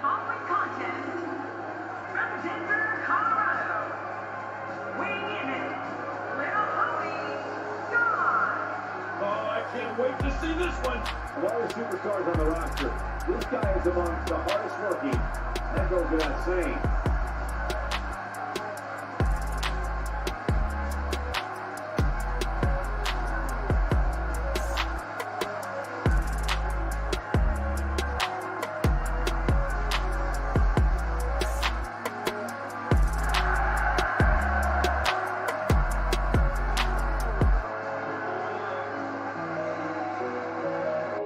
following contest from Denver, Colorado, weighing in at Little Hoey, Don. Oh, I can't wait to see this one. Of all the superstars on the roster, this guy is amongst the hardest working. That goes without saying.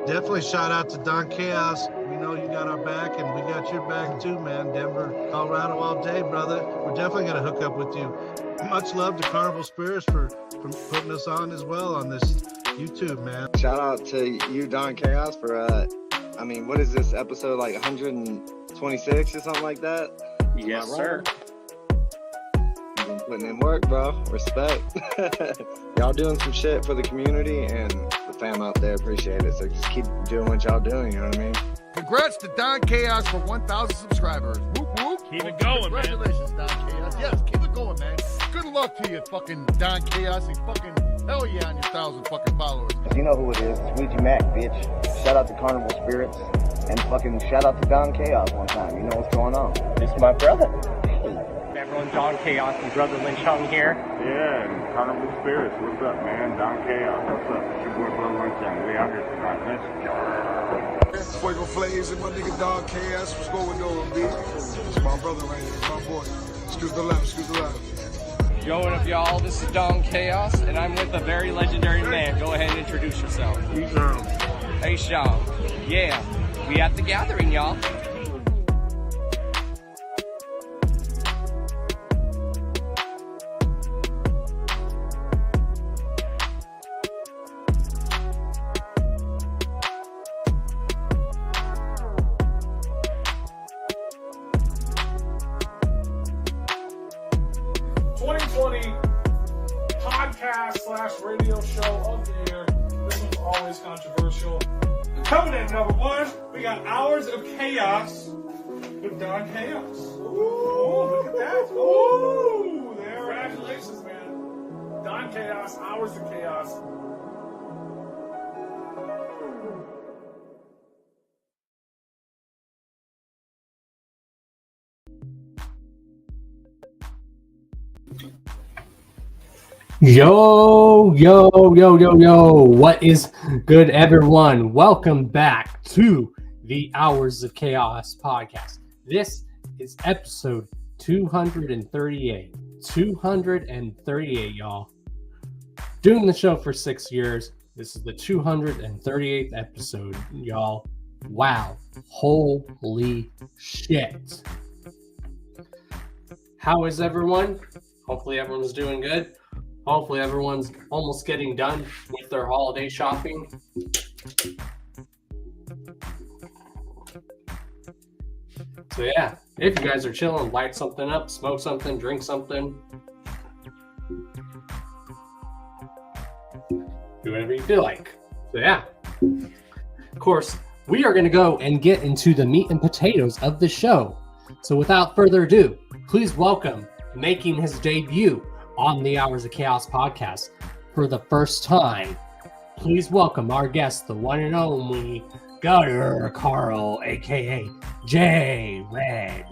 Definitely shout out to Don Chaos. We know you got our back, and we got your back too, man. Denver, Colorado all day, brother. We're definitely going to hook up with you. Much love to Carnival Spirits for putting us on as well on this YouTube, man. Shout out to you, Don Chaos, for, what is this episode, like 126 or something like that? Yes, sir. You've been putting in work, bro. Respect. Y'all doing some shit for the community and the fam out there. Appreciate it. So just keep doing what y'all doing, you know what I mean? Congrats to Don Chaos for 1,000 subscribers. Whoop, whoop. Keep it going, man. Congratulations, Don Chaos. Yes, keep it going, man. Good luck to you, fucking Don Chaos, and fucking hell yeah on your 1,000 fucking followers. You know who it is. It's Ouija Mac, bitch. Shout out to Carnival Spirits. And fucking shout out to Don Chaos one time. You know what's going on. This is my brother. Everyone, Don Chaos and Brother Lynch Hung here. Yeah, and Carnival Spirits. What's up, man? Don Chaos. What's up? It's your boy Brother Lynch Hung. We out here tonight. Let's Fuego Flames and my nigga Don Chaos. What's going on, B? It's my brother right here. My boy. Excuse the left. Excuse the left. Yo, what up, y'all? This is Don Chaos, and I'm with a very legendary man. Go ahead and introduce yourself. Hey, Sean. Yeah, we at the gathering, y'all. podcast/radio show of the year. This one's always controversial. Coming in number one, we got Hours of Chaos with Don Chaos. Ooh, look at that. Ooh, congratulations, man. Don Chaos, Hours of Chaos. Yo, what is good, everyone? Welcome back to the Hours of Chaos podcast. This is episode 238. 238, y'all. Doing the show for 6 years. This is the 238th episode, y'all. Wow. Holy shit. How is everyone? Hopefully everyone's doing good. Hopefully everyone's almost getting done with their holiday shopping. So yeah, if you guys are chilling, light something up, smoke something, drink something. Do whatever you feel like. So yeah. Of course, we are going to go and get into the meat and potatoes of the show. So without further ado, please welcome, making his debut on the Hours of Chaos podcast for the first time, please welcome our guest, the one and only Karl, aka JRed.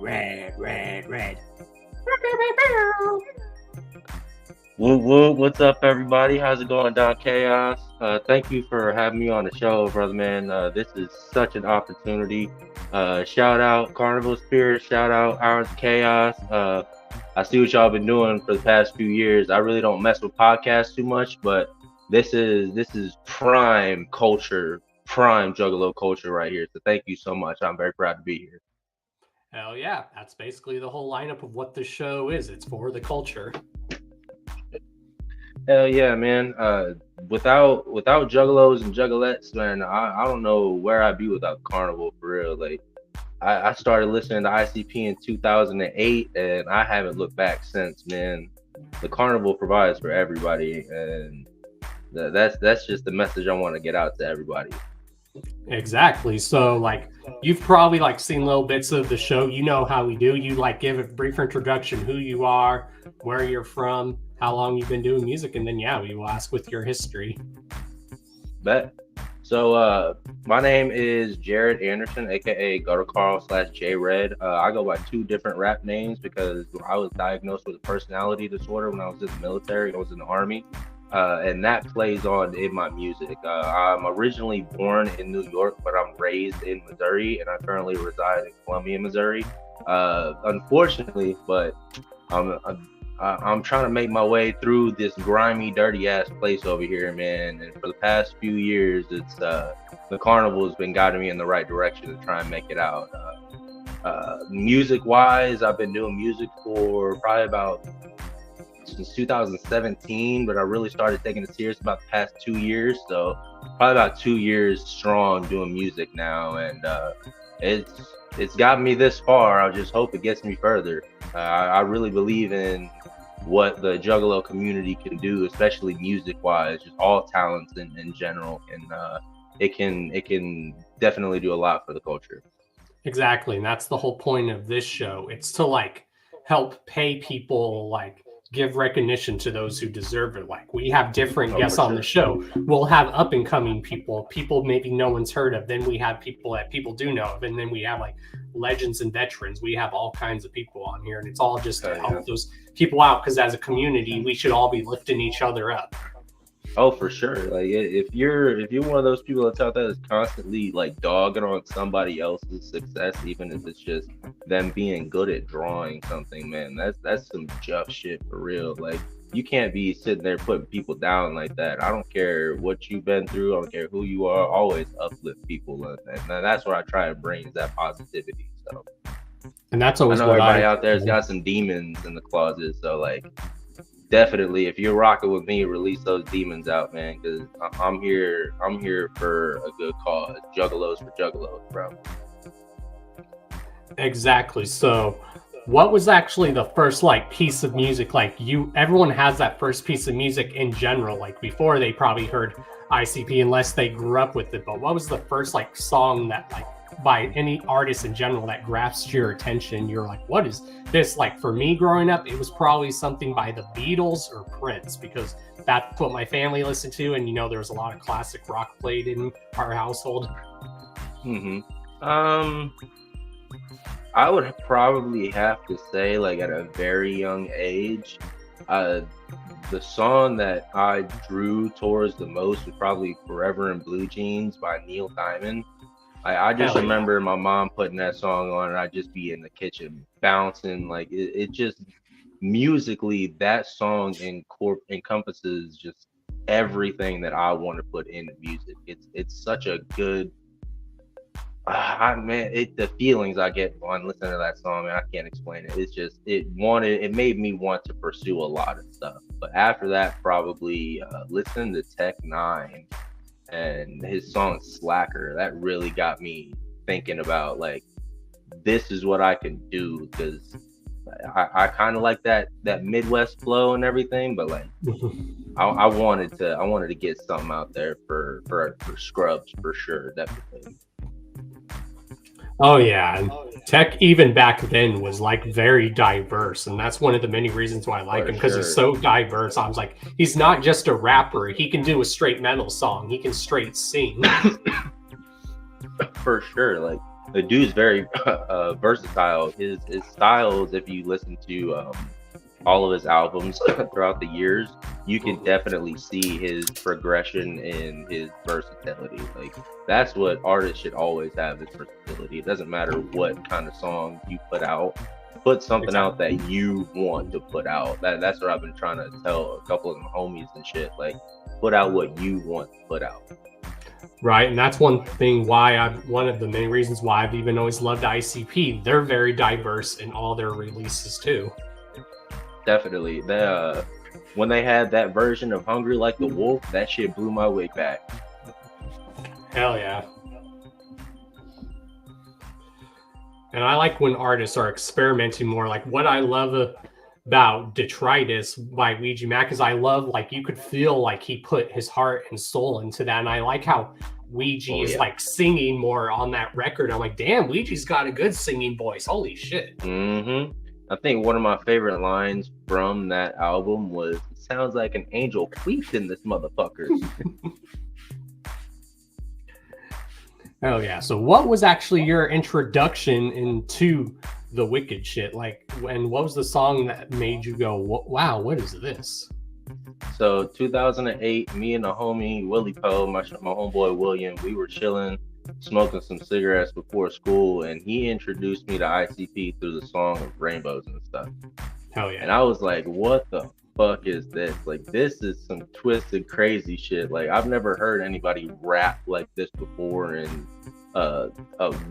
What's up, everybody? How's it going, Don Chaos? Thank you for having me on the show, brother man. This is such an opportunity. Shout out Carnival Spirit, shout out Hours of Chaos. I see what y'all been doing for the past few years. I really don't mess with podcasts too much, but this is prime culture, prime Juggalo culture right here. So thank you so much. I'm very proud to be here. Hell yeah, that's basically the whole lineup of what the show is. It's for the culture. Hell yeah, man. Without Juggalos and Juggalettes, man, I don't know where I'd be without Carnival for real. Like, I started listening to ICP in 2008, and I haven't looked back since, man. The Carnival provides for everybody, and that's just the message I want to get out to everybody. Exactly. So like you've probably like seen little bits of the show. You know how we do. You like give a brief introduction, who you are, where you're from, how long you've been doing music, and then yeah, we will ask with your history. Bet. So my name is JRed Anderson, aka Karl / JRed. I go by 2 different rap names because I was diagnosed with a personality disorder when I was in the military. I was in the Army. And that plays on in my music. I'm originally born in New York, but I'm raised in Missouri, and I currently reside in Columbia, Missouri. Unfortunately, but I'm trying to make my way through this grimy, dirty ass place over here, man. And for the past few years, it's the carnival has been guiding me in the right direction to try and make it out. Music wise, I've been doing music for probably about since 2017, but I really started taking it serious about the past 2 years. So probably about 2 years strong doing music now, and it's got me this far. I just hope it gets me further. I really believe in what the Juggalo community can do, especially music-wise, just all talents in general, and it can definitely do a lot for the culture. Exactly, and that's the whole point of this show. It's to like help pay people, like give recognition to those who deserve it. Like we have different guests on the show. We'll have up and coming people maybe no one's heard of. Then we have people that people do know of, and then we have like legends and veterans. We have all kinds of people on here, and it's all just to help those people out, because as a community we should all be lifting each other up. Oh, for sure. Like if you're one of those people that's out there that's constantly like dogging on somebody else's success, even if it's just them being good at drawing something, man, that's some tough shit for real. Like you can't be sitting there putting people down like that. I don't care what you've been through. I don't care who you are. Always uplift people, and that's what I try to bring, is that positivity. So, and that's always I know everybody out there's got some demons in the closet. So like, definitely, if you're rocking with me, release those demons out, man, because I'm here for a good cause. Juggalos for juggalos, bro. Exactly. So what was actually the first like piece of music, like everyone has that first piece of music in general, like before they probably heard ICP unless they grew up with it, but what was the first like song that like by any artist in general that grasped your attention? You're like, what is this? Like for me growing up, it was probably something by the Beatles or Prince, because that's what my family listened to, and there was a lot of classic rock played in our household. I would probably have to say, like at a very young age, the song that I drew towards the most was probably Forever in Blue Jeans by Neil Diamond. I just remember my mom putting that song on, and I'd just be in the kitchen bouncing. Like it just musically, that song encompasses just everything that I want to put into music. It's such a good, the feelings I get on listening to that song, man, I can't explain it. It's just it made me want to pursue a lot of stuff. But after that, probably listening to Tech Nine and his song Slacker, that really got me thinking about like, this is what I can do, because I kind of like that Midwest flow and everything, but like I wanted to get something out there for Scrubs for sure, definitely. Oh yeah, and Tech even back then was like very diverse, and that's one of the many reasons why I like him, because he's so diverse. I was like, he's not just a rapper; he can do a straight metal song, he can straight sing. For sure, like the dude's very versatile. His styles, if you listen to all of his albums throughout the years, you can definitely see his progression and his versatility. Like that's what artists should always have, is versatility. It doesn't matter what kind of song you put out, put something out that you want to put out. That's what I've been trying to tell a couple of my homies and shit. Like, put out what you want to put out. Right, and that's one thing one of the main reasons why I've even always loved ICP. They're very diverse in all their releases too. Definitely. When they had that version of Hungry Like the Wolf, that shit blew my wig back. Hell yeah. And I like when artists are experimenting more. Like what I love about Detritus by Ouija Mac is I love, like, you could feel like he put his heart and soul into that. And I like how Ouija Oh, is yeah. like singing more on that record. I'm like, damn, Ouija's got a good singing voice. Holy shit. Mm-hmm. I think one of my favorite lines from that album was, "It sounds like an angel queefed in this motherfucker." Oh yeah. So what was actually your introduction into the Wicked shit? Like, and what was the song that made you go, wow, what is this? So 2008, me and the homie Willie Poe, my homeboy William, we were chilling, smoking some cigarettes before school, and he introduced me to ICP through the song of Rainbows and stuff. Hell yeah. And I was like, what the fuck is this? Like, this is some twisted, crazy shit. Like, I've never heard anybody rap like this before, and a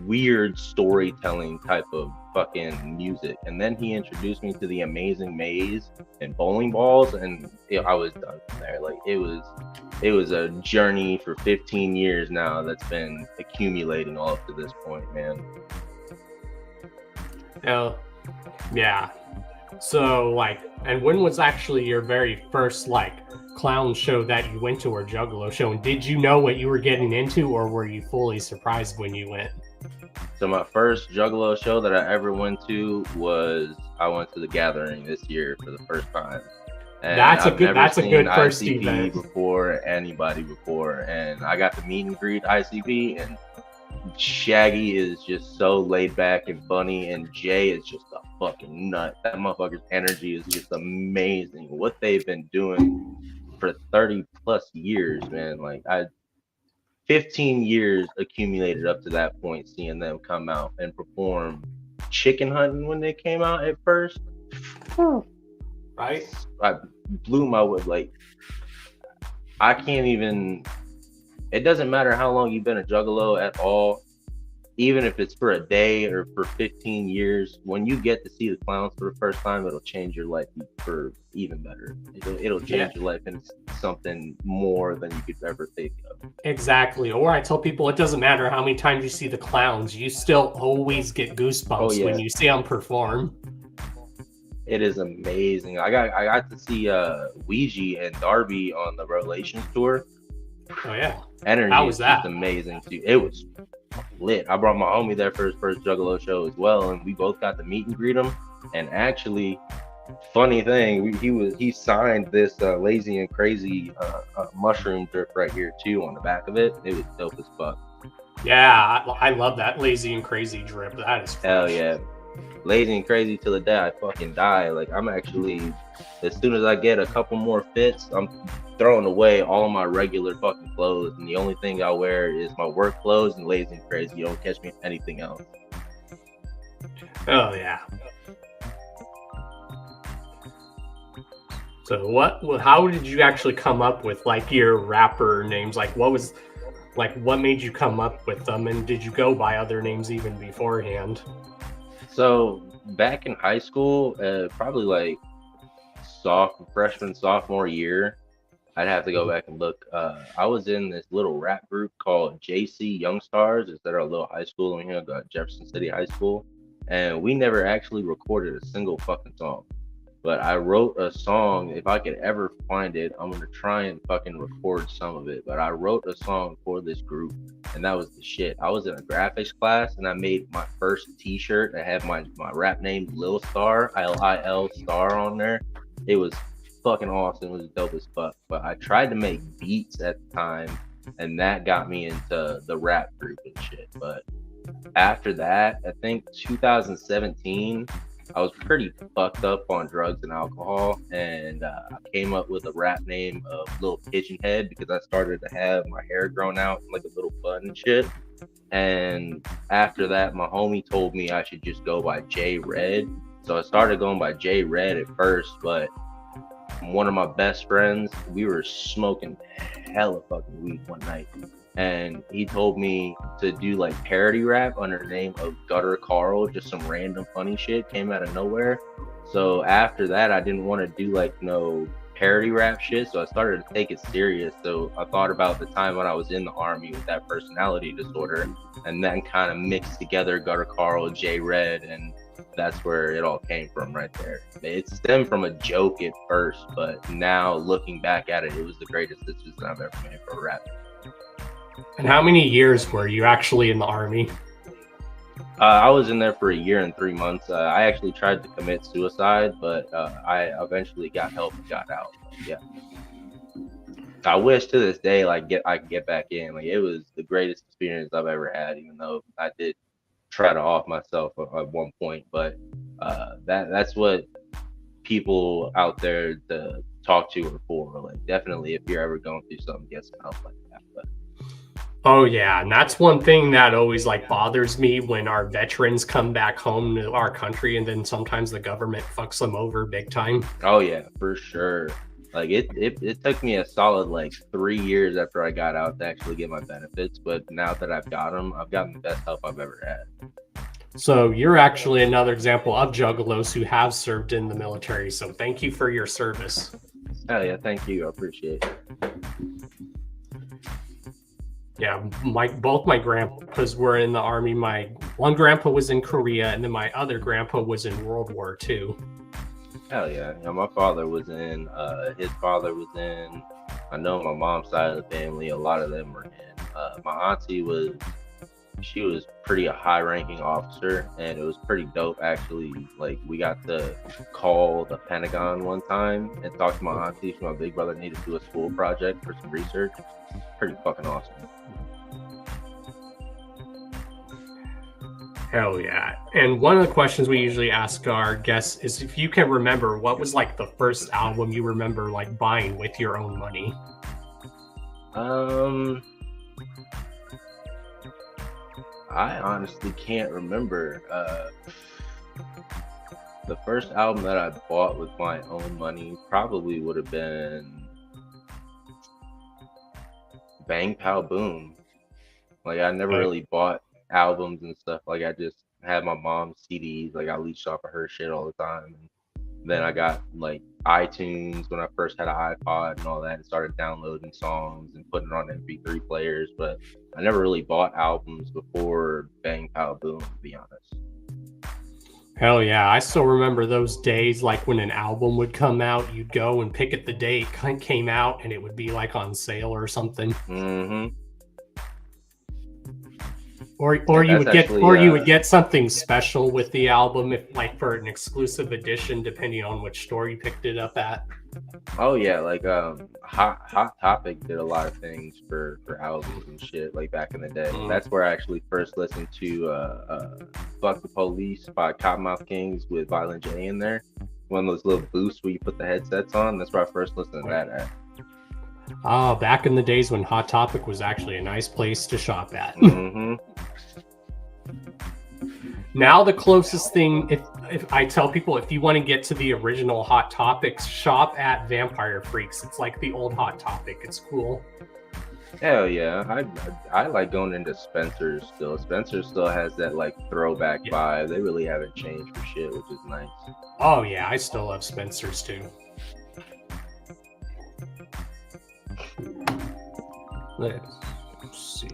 weird storytelling type of fucking music. And then he introduced me to the Amazing Maze and Bowling Balls, and I was done from there. Like, it was a journey for 15 years now that's been accumulating all up to this point, man. Oh, yeah. So, like, and when was actually your very first, like, clown show that you went to, or Juggalo show? And did you know what you were getting into, or were you fully surprised when you went? So my first Juggalo show that I ever went to was, I went to the Gathering this year for the first time. And That's a good first ICP event. before anybody before, and I got to meet and greet ICP, and Shaggy is just so laid back and funny, and Jay is just a fucking nut. That motherfucker's energy is just amazing. What they've been doing for 30 plus years, man. Like, 15 years accumulated up to that point, seeing them come out and perform Chicken Hunting when they came out at first. Right? I blew my wood. Like, I can't even, it doesn't matter how long you've been a Juggalo at all, even if it's for a day or for 15 years, when you get to see the clowns for the first time, it'll change your life for even better. It'll change your life into something more than you could ever think of. Exactly. Or I tell people, it doesn't matter how many times you see the clowns, you still always get goosebumps when you see them perform. It is amazing. I got to see Ouija and Darby on the Revelations tour. Oh yeah. Energy How was is that? just amazing too. It was lit. I brought my homie there for his first Juggalo show as well, and we both got to meet and greet him. And actually, funny thing, he signed this Lazy and Crazy mushroom drip right here too on the back of it. It was dope as fuck. Yeah, I love that Lazy and Crazy drip. That is fresh. Hell yeah. Lazy and Crazy till the day I fucking die. Like, I'm actually, as soon as I get a couple more fits, I'm throwing away all my regular fucking clothes, and the only thing I wear is my work clothes and Lazy and Crazy. You don't catch me in anything else. Oh yeah. So how did you actually come up with, like, your rapper names? Like, what made you come up with them, and did you go by other names even beforehand? So back in high school, probably like freshman, sophomore year, I'd have to go back and look. I was in this little rap group called JC Youngstars. It's at our little high school in here, Jefferson City High School. And we never actually recorded a single fucking song. But I wrote a song. If I could ever find it, I'm going to try and fucking record some of it. But I wrote a song for this group, and that was the shit. I was in a graphics class, and I made my first t-shirt that had my rap name, Lil Star, Lil Star on there. It was fucking awesome. It was dope as fuck. But I tried to make beats at the time, and that got me into the rap group and shit. But after that, I think 2017, I was pretty fucked up on drugs and alcohol, and I came up with a rap name of Lil Pigeon Head because I started to have my hair grown out like a little bun and shit. And after that, my homie told me I should just go by JRed. So I started going by JRed at first, but one of my best friends, we were smoking hella fucking weed one night, and he told me to do like parody rap under the name of Karl, just some random funny shit came out of nowhere. So after that, I didn't want to do like no parody rap shit, so I started to take it serious. So I thought about the time when I was in the army with that personality disorder, and then kind of mixed together Karl, JRed, and that's where it all came from right there. It stemmed from a joke at first, but now looking back at it, it was the greatest decision I've ever made for rap. And how many years were you actually in the Army? I was in there for a year and 3 months. I actually tried to commit suicide, but I eventually got help and got out. Yeah. I wish to this day I could get back in. Like, it was the greatest experience I've ever had, even though I did try to off myself at one point. But that's what people out there to talk to are for. Like, definitely, if you're ever going through something, get some help like that. But Oh yeah, and that's one thing that always like bothers me when our veterans come back home to our country, and then sometimes the government fucks them over big time. oh yeah, for sure. Like, it took me a solid like 3 years after I got out to actually get my benefits. But now that I've got them, I've gotten the best help I've ever had. So you're actually another example of juggalos who have served in the military. So thank you for your service. Oh yeah, thank you. I appreciate it. Yeah, both my grandpas were in the Army. My one grandpa was in Korea, and then my other grandpa was in World War II. Hell yeah. My father was in, his father was in. I know my mom's side of the family, a lot of them were in. My auntie she was pretty a high-ranking officer, and it was pretty dope actually. Like, we got to call the Pentagon one time and talk to my auntie. My big brother needed to do a school project for some research. Pretty fucking awesome. Hell yeah. And one of the questions we usually ask our guests is if you can remember, what was like the first album you remember like buying with your own money? I honestly can't remember. The first album that I bought with my own money probably would have been Bang Pow Boom. Like, I never really bought albums and stuff. Like, I just had my mom's CDs. Like, I leached off of her shit all the time. And then I got like iTunes when I first had an iPod and all that, and started downloading songs and putting it on MP3 players. But I never really bought albums before Bang Pow Boom, to be honest. Hell yeah. I still remember those days, like when an album would come out, you'd go and pick at the day it came out, and it would be like on sale or something. Mm-hmm. Or you would get you would get something special with the album, if like for an exclusive edition, depending on which store you picked it up at. Oh yeah, like Hot Topic did a lot of things for albums and shit, like back in the day. That's where I actually first listened to Fuck the Police by Cottonmouth Kings with Violent J in there. One of those little boosts where you put the headsets on. That's where I first listened to that at. Oh, back in the days when Hot Topic was actually a nice place to shop at. Mm-hmm. Now the closest thing, if I tell people, if you want to get to the original Hot Topics, shop at Vampire Freaks. It's like the old Hot Topic. It's cool. Hell yeah. I like going into Spencer's still. Spencer still has that like throwback vibe. They really haven't changed for shit, which is nice. Oh yeah, I still love Spencer's too. Let's see.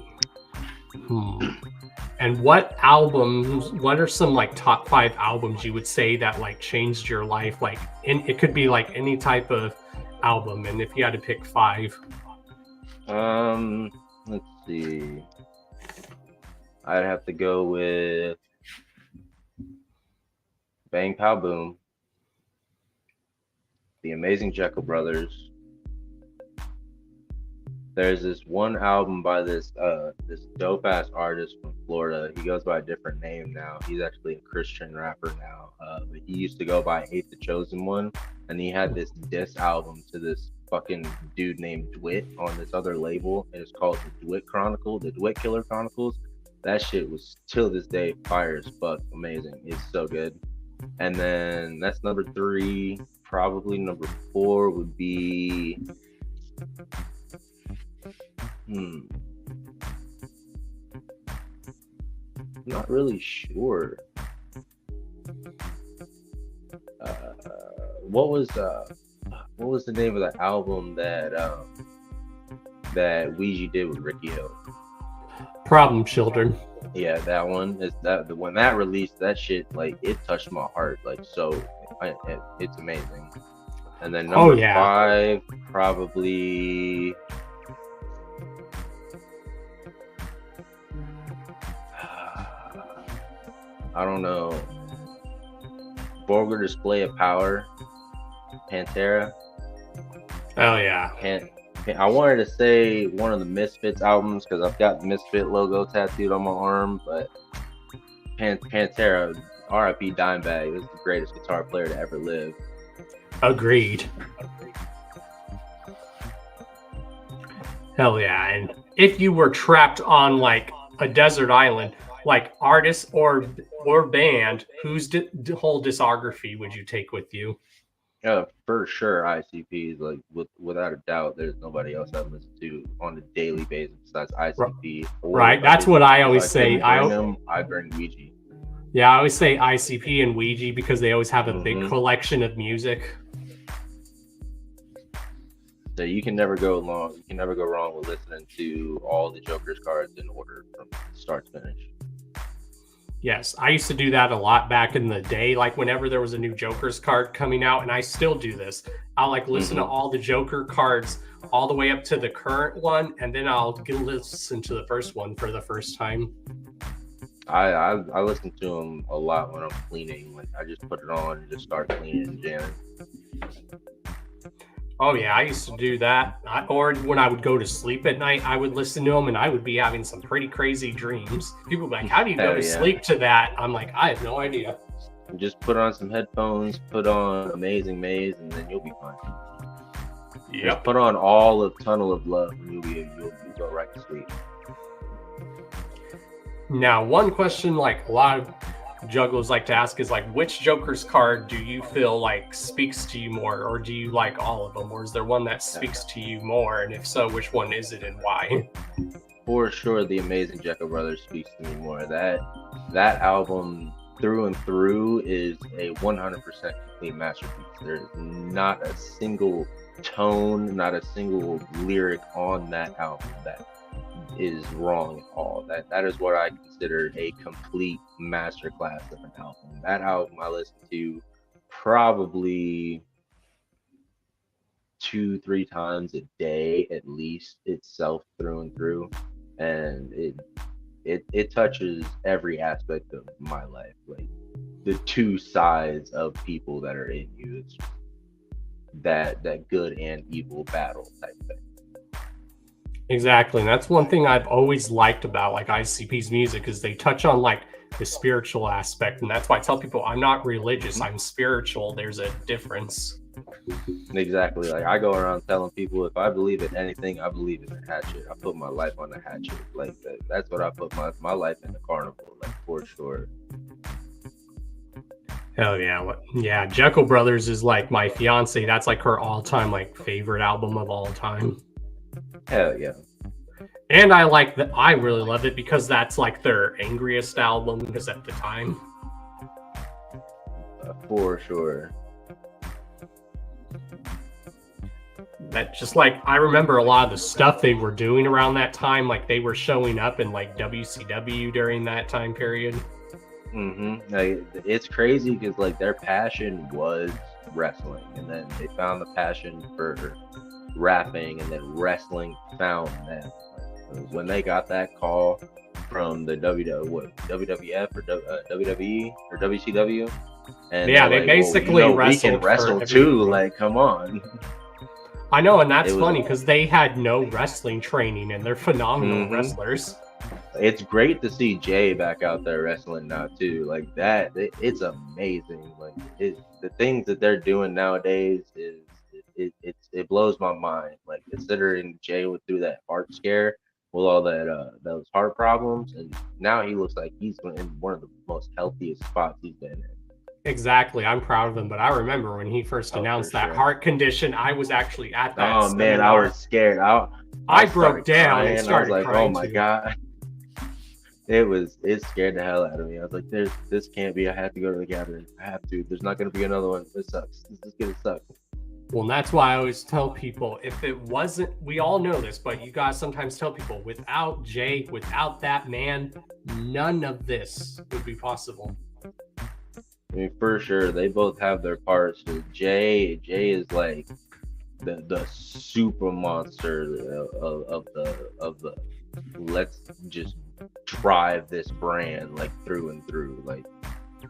And what are some like top 5 albums you would say that like changed your life? Like, it could be like any type of album, and if you had to pick 5. Let's see. I'd have to go with Bang Pow Boom, The Amazing Jekyll Brothers. There's this one album by this dope ass artist from Florida. He goes by a different name now. He's actually a Christian rapper now. But he used to go by Ain't the Chosen One, and he had this diss album to this fucking dude named Dwit on this other label, and it's called the Dwit Killer Chronicles. That shit was till this day fire as fuck, amazing. It's so good. And then that's number 3. Probably number 4 would be not really sure. What was the name of the album that Ouija did with Ricky Hill? Problem Children. Yeah, that one is that when that released, that shit like it touched my heart like so. It's amazing. And then number 5 probably. I don't know. Vulgar Display of Power, Pantera. Oh yeah. I wanted to say one of the Misfits albums because I've got the Misfit logo tattooed on my arm, but Pantera, R.I.P. Dimebag, is the greatest guitar player to ever live. Agreed. Hell yeah. And if you were trapped on like a desert island, like artist or band, whose whole discography would you take with you? For sure, ICP, like without a doubt, there's nobody else I listen to on a daily basis besides ICP. Right, that's what I always say. I bring Ouija. Yeah, I always say ICP and Ouija because they always have a big collection of music. So you can never go wrong. You can never go wrong with listening to all the Joker's cards in order from start to finish. Yes, I used to do that a lot back in the day. Like whenever there was a new Joker's card coming out, and I still do this. I'll like listen to all the Joker cards all the way up to the current one, and then I'll listen to the first one for the first time. I listen to them a lot when I'm cleaning. Like I just put it on and just start cleaning and jamming. Oh yeah, I used to do that. Or when I would go to sleep at night, I would listen to them, and I would be having some pretty crazy dreams. People would be like, "How do you go to sleep to that?" I'm like, I have no idea. Just put on some headphones, put on Amazing Maze, and then you'll be fine. Yep. Just put on all of Tunnel of Love, and you'll go right to sleep. Now, one question like a lot of jugglers like to ask is like, which Joker's card do you feel like speaks to you more, or do you like all of them, or is there one that speaks to you more, and if so, which one is it and why? For sure, the Amazing Jekyll Brothers speaks to me more. That album through and through is a 100% complete masterpiece. There's not a single tone, not a single lyric on that album that is wrong at all. That is what I consider a complete masterclass of an album. That album I listen to probably 2-3 times a day at least itself through and through, and it touches every aspect of my life, like the two sides of people that are in you. It's that good and evil battle type thing. Exactly, and that's one thing I've always liked about like ICP's music is they touch on like the spiritual aspect, and that's why I tell people I'm not religious, I'm spiritual. There's a difference. Exactly. Like I go around telling people if I believe in anything, I believe in the hatchet. I put my life on the hatchet. Like that's what I put my life in the carnival, like for sure. Hell yeah. Yeah, Jekyll Brothers is like my fiance. That's like her all-time like favorite album of all time. Hell yeah. And I like that. I really love it because that's like their angriest album because at the time. For sure. That just like I remember a lot of the stuff they were doing around that time. Like they were showing up in like WCW during that time period. Like it's crazy because like their passion was wrestling, and then they found the passion for rapping, and then wrestling found them. When they got that call from the WWF or WWE or WCW, and yeah, they basically wrestled. We can wrestle too. Like, come on. I know, and that's funny because they had no wrestling training, and they're phenomenal wrestlers. It's great to see Jay back out there wrestling now too. Like that, it's amazing. Like the things that they're doing nowadays is it blows my mind. Like considering Jay went through that heart scare with all that those heart problems, and now he looks like he's in one of the most healthiest spots he's been in. Exactly, I'm proud of him. But I remember when he first announced that heart condition, I was actually at that. Oh man, I was scared. I broke down and started I was like, crying. oh my god. It scared the hell out of me. I was like, this can't be. I have to go to the gathering. I have to. There's not going to be another one. This sucks. This is going to suck. Well, and that's why I always tell people, if it wasn't, we all know this, but you guys sometimes tell people, without Jay, without that man, none of this would be possible. I mean, for sure, they both have their parts. Jay is like the super monster of the let's just drive this brand like through and through. Like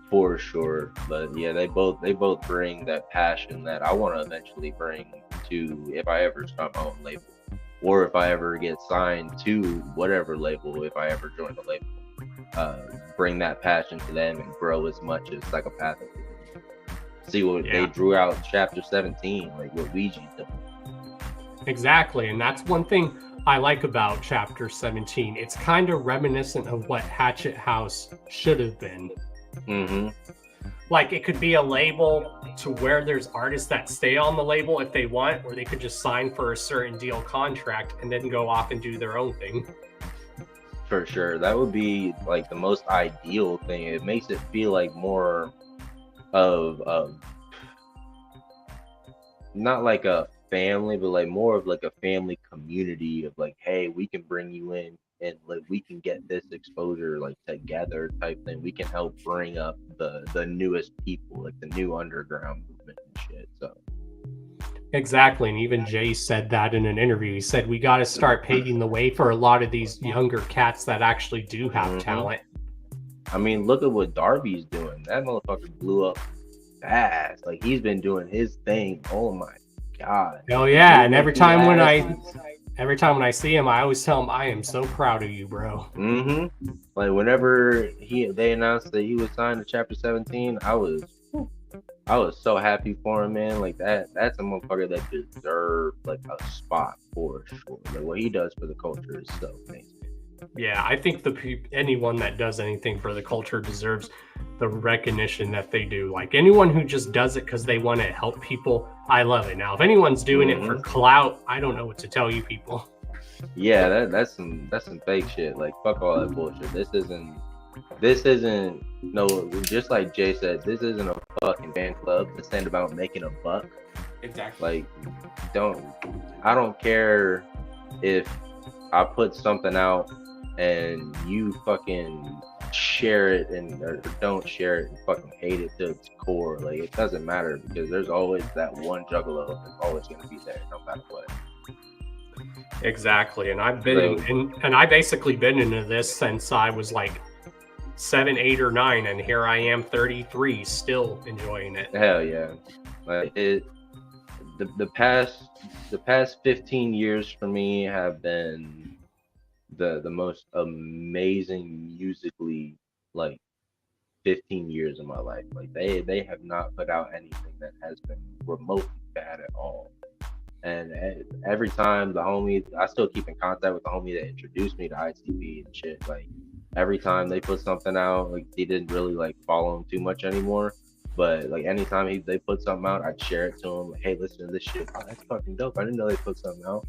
For sure. But yeah, they both bring that passion that I want to eventually bring to if I ever start my own label, or if I ever get signed to whatever label, if I ever join the label. Bring that passion to them and grow as much as Psychopathic. See what they drew out chapter 17, like what Ouija's done. Exactly, and that's one thing I like about chapter 17. It's kind of reminiscent of what Hatchet House should have been. Mm-hmm. Like, it could be a label to where there's artists that stay on the label if they want, or they could just sign for a certain deal contract and then go off and do their own thing. For sure. That would be like the most ideal thing. It makes it feel like more of not like a family, but like more of like a family community of like, hey, we can bring you in and like we can get this exposure like together type thing. We can help bring up the newest people, like the new underground movement and shit. So exactly, and even Jay said that in an interview. He said we got to start paving the way for a lot of these younger cats that actually do have talent. I mean, look at what Darby's doing. That motherfucker blew up fast. Like, he's been doing his thing. Oh my god. Oh yeah, and every time when I see him, I always tell him, I am so proud of you, bro. Mm-hmm. Like, whenever they announced that he was signed to chapter 17, I was so happy for him, man. Like, that's a motherfucker that deserved like a spot for sure. Like, what he does for the culture is so amazing. Yeah, I think anyone that does anything for the culture deserves the recognition that they do. Like, anyone who just does it because they want to help people, I love it. Now, if anyone's doing it for clout, I don't know what to tell you people. Yeah, that's some fake shit. Like, fuck all that bullshit. This isn't no, just like Jay said, this isn't a fucking fan club. This ain't about making a buck. Exactly. Like, I don't care if I put something out and you fucking share it or don't share it and fucking hate it to its core. Like, it doesn't matter, because there's always that one juggalo that's always going to be there no matter what. Exactly, and I've been and I basically been into this since I was like 7, 8, or 9, and here I am 33 still enjoying it. Hell yeah. Like, the past 15 years for me have been the most amazing musically, like, 15 years of my life. Like, they have not put out anything that has been remotely bad at all. And every time I still keep in contact with the homie that introduced me to ICP and shit. Like, every time they put something out, like, they didn't really like follow him too much anymore. But like, anytime they put something out, I'd share it to him. Like, hey, listen to this shit. Oh, that's fucking dope. I didn't know they put something out.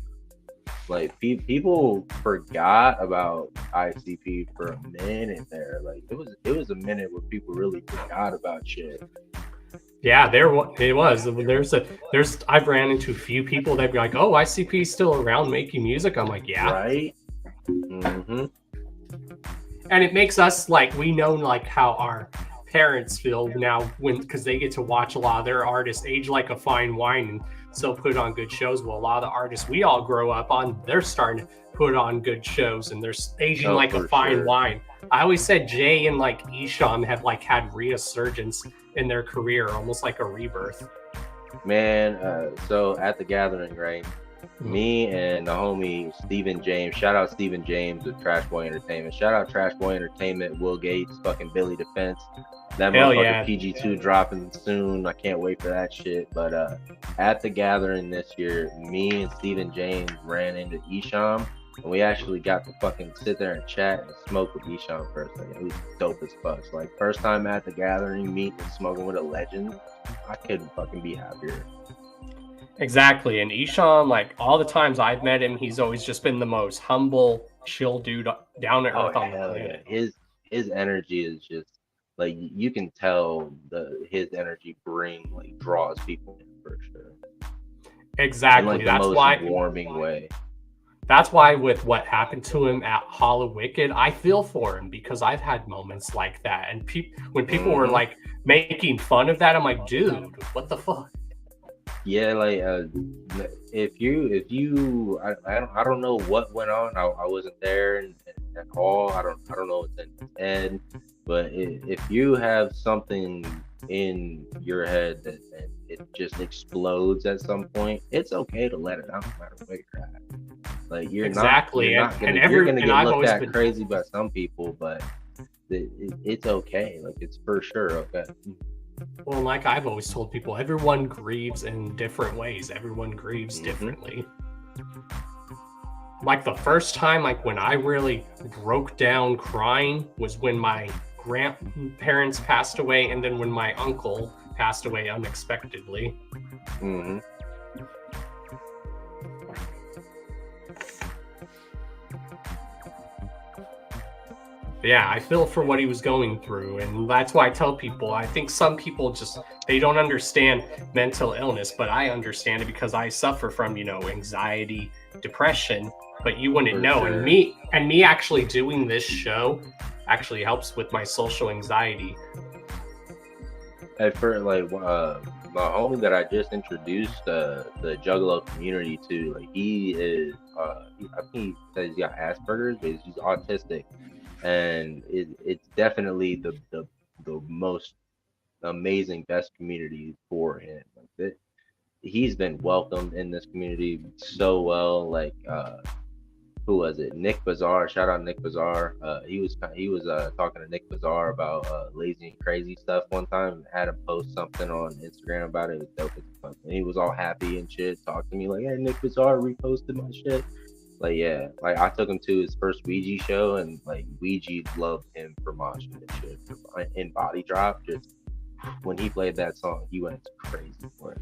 Like, people forgot about ICP for a minute there. Like, it was a minute where people really forgot about shit. Yeah, it was. I've ran into a few people that be like, "Oh, ICP's still around making music." I'm like, "Yeah." Right. Mm-hmm. And it makes us, like, we know like how our parents feel now because they get to watch a lot of their artists age like a fine wine and still put on good shows. Well, a lot of the artists we all grow up on, they're starting to put on good shows and they're aging like a fine wine. I always said Jay and like Isham have like had resurgence in their career, almost like a rebirth. Man, so at the gathering, right? Me and the homie Stephen James, shout out Stephen James with Trash Boy Entertainment. Shout out Trash Boy Entertainment, Will Gates, fucking Billy Defense. That motherfucker PG2 dropping soon. I can't wait for that shit. But at the gathering this year, me and Stephen James ran into Isham, and we actually got to fucking sit there and chat and smoke with Isham for a second. It was dope as fuck. So, like, first time at the gathering, meeting and smoking with a legend, I couldn't fucking be happier. Exactly. And Isham, like, all the times I've met him, he's always just been the most humble, chill dude, down to earth on the planet. Yeah. His energy is just, like, you can tell his energy draws people in for sure. Exactly. In, like, the most warming way. That's why with what happened to him at Hollow Wicked, I feel for him, because I've had moments like that. And when people were like making fun of that, I'm like, dude, what the fuck? Yeah, like, if you I don't know what went on. I wasn't there at all. I don't know what's in his head. But if you have something in your head that it just explodes at some point, it's okay to let it out no matter where you're at. Like you're not gonna get I've looked always at been crazy by some people, but it's okay. Like it's for sure okay. Well, like I've always told people, everyone grieves in different ways. Everyone grieves differently. Like the first time, like when I really broke down crying was when my grandparents passed away, and then when my uncle passed away unexpectedly. Mm-hmm. Yeah, I feel for what he was going through, and that's why I tell people, I think some people just, they don't understand mental illness, but I understand it because I suffer from, anxiety, depression, but you wouldn't know. Sure. And me actually doing this show actually helps with my social anxiety. And for like my homie that I just introduced the Juggalo community to, like he is I think he says he's got Asperger's, but he's autistic. And it's definitely the most amazing, best community for him. Like he's been welcomed in this community so well. Like who was it? Nick Bazaar. Shout out Nick Bazaar. He was talking to Nick Bazaar about lazy and crazy stuff one time, and had him post something on Instagram about it. It was dope as fuck. And he was all happy and shit, talking to me like, "Hey, Nick Bazaar reposted my shit." Like, yeah, like I took him to his first Ouija show, and like Ouija loved him for moshing and shit. In Body Drop, just when he played that song, he went crazy for it.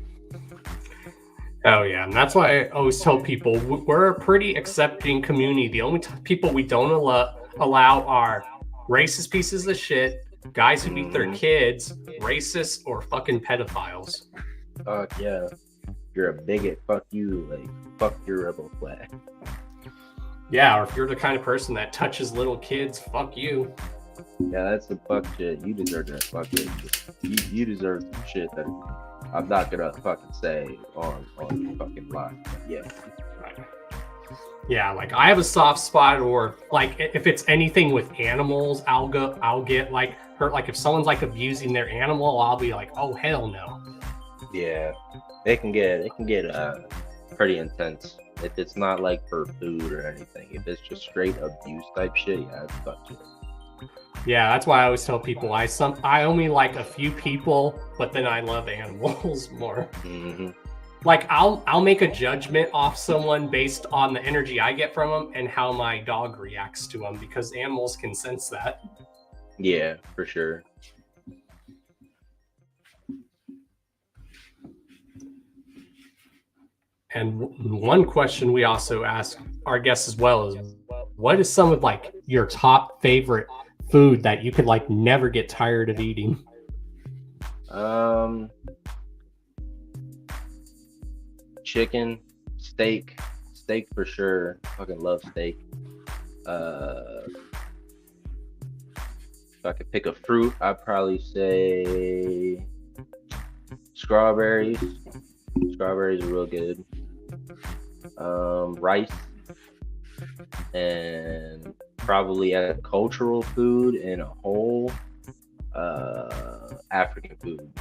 Oh yeah, and that's why I always tell people we're a pretty accepting community. The only people we don't allow are racist pieces of shit, guys who beat their kids, racists, or fucking pedophiles. Fuck yeah, you're a bigot. Fuck you. Like fuck your rebel flag. Yeah, or if you're the kind of person that touches little kids, fuck you. Yeah, that's some fuck shit. You deserve that fuck shit. You deserve some shit that I'm not gonna fucking say on fucking live. Yeah. Right. Yeah, like I have a soft spot, or like if it's anything with animals, I'll get like hurt. Like if someone's like abusing their animal, I'll be like, oh hell no. Yeah, it can get pretty intense. If it's not like for food or anything, if it's just straight abuse type shit, yeah, it's fuck shit. Yeah, that's why I always tell people I only like a few people, but then I love animals more. Mm-hmm. Like I'll make a judgment off someone based on the energy I get from them and how my dog reacts to them, because animals can sense that. Yeah, for sure. And one question we also ask our guests as well is, what is some of like your top favorite food that you could like never get tired of eating? Chicken, steak for sure. Fucking love steak. If I could pick a fruit, I'd probably say strawberries. Strawberries are real good. Rice, and probably a cultural food in a whole African food.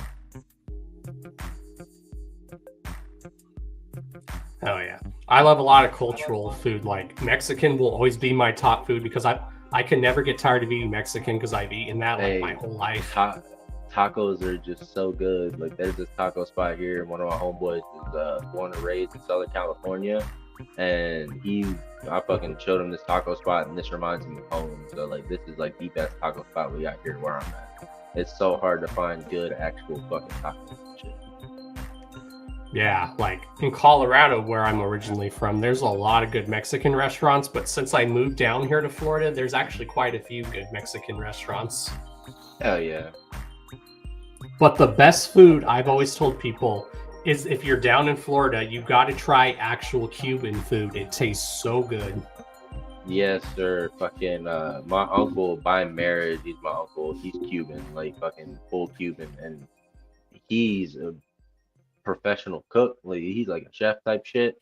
Oh yeah, I love a lot of cultural food. Like Mexican will always be my top food because I can never get tired of eating Mexican because I've eaten that like my whole life. Tacos are just so good. Like there's this taco spot here. One of my homeboys is born and raised in Southern California, and I fucking showed him this taco spot, and this reminds him of home. So like this is like the best taco spot we got here where I'm at. It's so hard to find good actual fucking tacos and shit. Yeah, like in Colorado, where I'm originally from, there's a lot of good Mexican restaurants, but since I moved down here to Florida, there's actually quite a few good Mexican restaurants. Hell yeah. But the best food I've always told people is if you're down in Florida, you got to try actual Cuban food. It tastes so good. Yes, sir. Fucking my uncle by marriage, he's my uncle. He's Cuban, like fucking full Cuban, and he's a professional cook. Like he's like a chef type shit,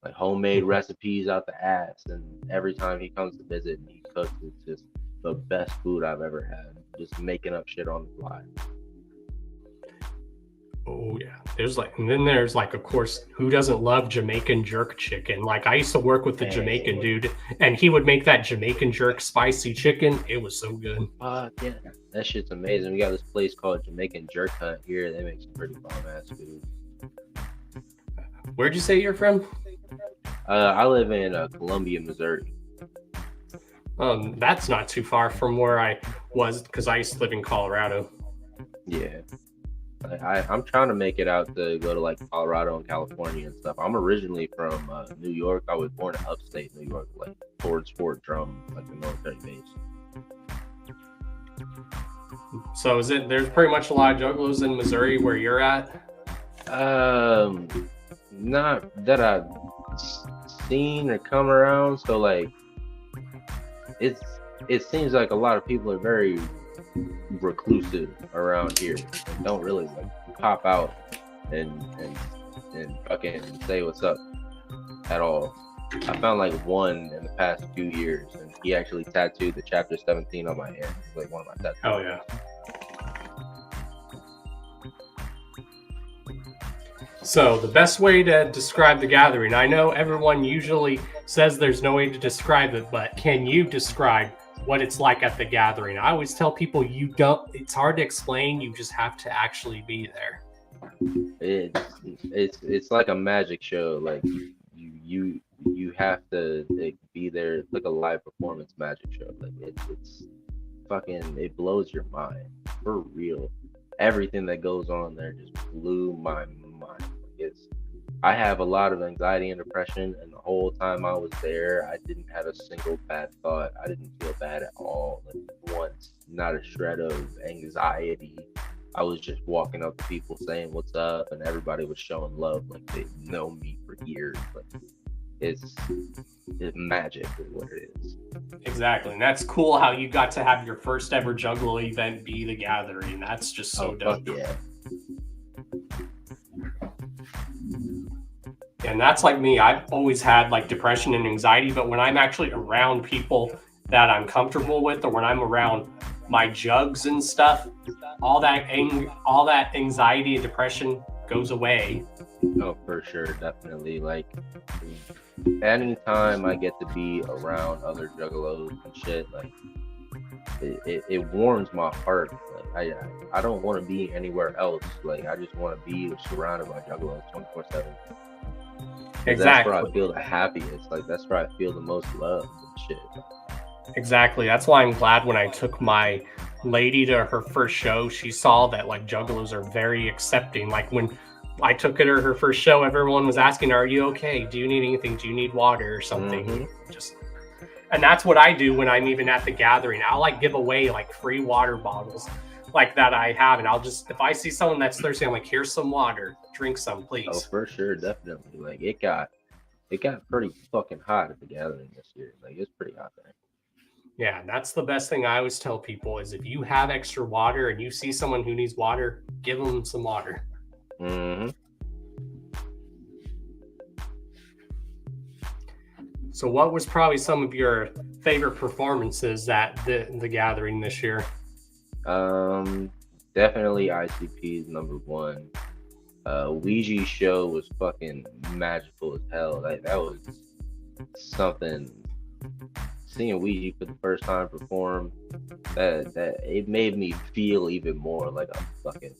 like homemade recipes out the ass. And every time he comes to visit and he cooks, it's just the best food I've ever had. just making up shit on the fly. Oh yeah, and then there's like, of course, who doesn't love Jamaican jerk chicken? Like, I used to work with the Jamaican dude, and he would make that Jamaican jerk spicy chicken. It was so good. Yeah, that shit's amazing. We got this place called Jamaican Jerk Hunt here. They make some pretty bomb ass food. Where'd you say you're from? I live in Columbia, Missouri. That's not too far from where I was, because I used to live in Colorado. Yeah. I'm trying to make it out to go to like Colorado and California and stuff. I'm originally from New York. I was born in upstate New York, like towards Fort Drum, like the military base. So there's pretty much a lot of juggalos in Missouri where you're at? Not that I've seen or come around. So like, it seems like a lot of people are very reclusive around here and don't really like pop out and fucking say what's up at all. I found like one in the past few years, and he actually tattooed the chapter 17 on my hand. It's like one of my tattoos. Oh yeah. So the best way to describe the gathering, I know everyone usually says there's no way to describe it, but can you describe what it's like at the gathering? I always tell people it's hard to explain, you just have to actually be there. It's like a magic show. Like you have to be there. It's like a live performance magic show. Like it's fucking, it blows your mind for real. Everything that goes on there just blew my mind. I have a lot of anxiety and depression, and the whole time I was there, I didn't have a single bad thought. I didn't feel bad at all, like once, not a shred of anxiety. I was just walking up to people saying what's up, and everybody was showing love like they know me for years. Like it's magic is what it is. Exactly, and that's cool how you got to have your first ever Juggalo event be the gathering. That's just so dope. Yeah. And that's like me. I've always had like depression and anxiety, but when I'm actually around people that I'm comfortable with, or when I'm around my jugs and stuff, all that anxiety and depression goes away. Oh, for sure, definitely. Like anytime I get to be around other juggalos and shit, like it warms my heart. Like I don't want to be anywhere else. Like I just want to be surrounded by juggalos 24/7. Exactly. That's where I feel the happiest. Like that's where I feel the most love and shit. Exactly. That's why I'm glad when I took my lady to her first show, she saw that like juggalos are very accepting. Like when I took her to her first show, everyone was asking, "Are you okay? Do you need anything? Do you need water or something?" Mm-hmm. And that's what I do when I'm even at the gathering. I'll like give away like free water bottles like that I have, and I'll just, if I see someone that's thirsty, I'm like, "Here's some water, drink some, please." Oh, for sure, definitely. Like it got pretty fucking hot at the gathering this year. Like it's pretty hot there. Yeah, that's the best thing I always tell people is if you have extra water and you see someone who needs water, give them some water. Mm-hmm. So what was probably some of your favorite performances at the gathering this year? Definitely ICP's number one. Ouija's show was fucking magical as hell. Like that was something. Seeing Ouija for the first time perform, that it made me feel even more like a fucking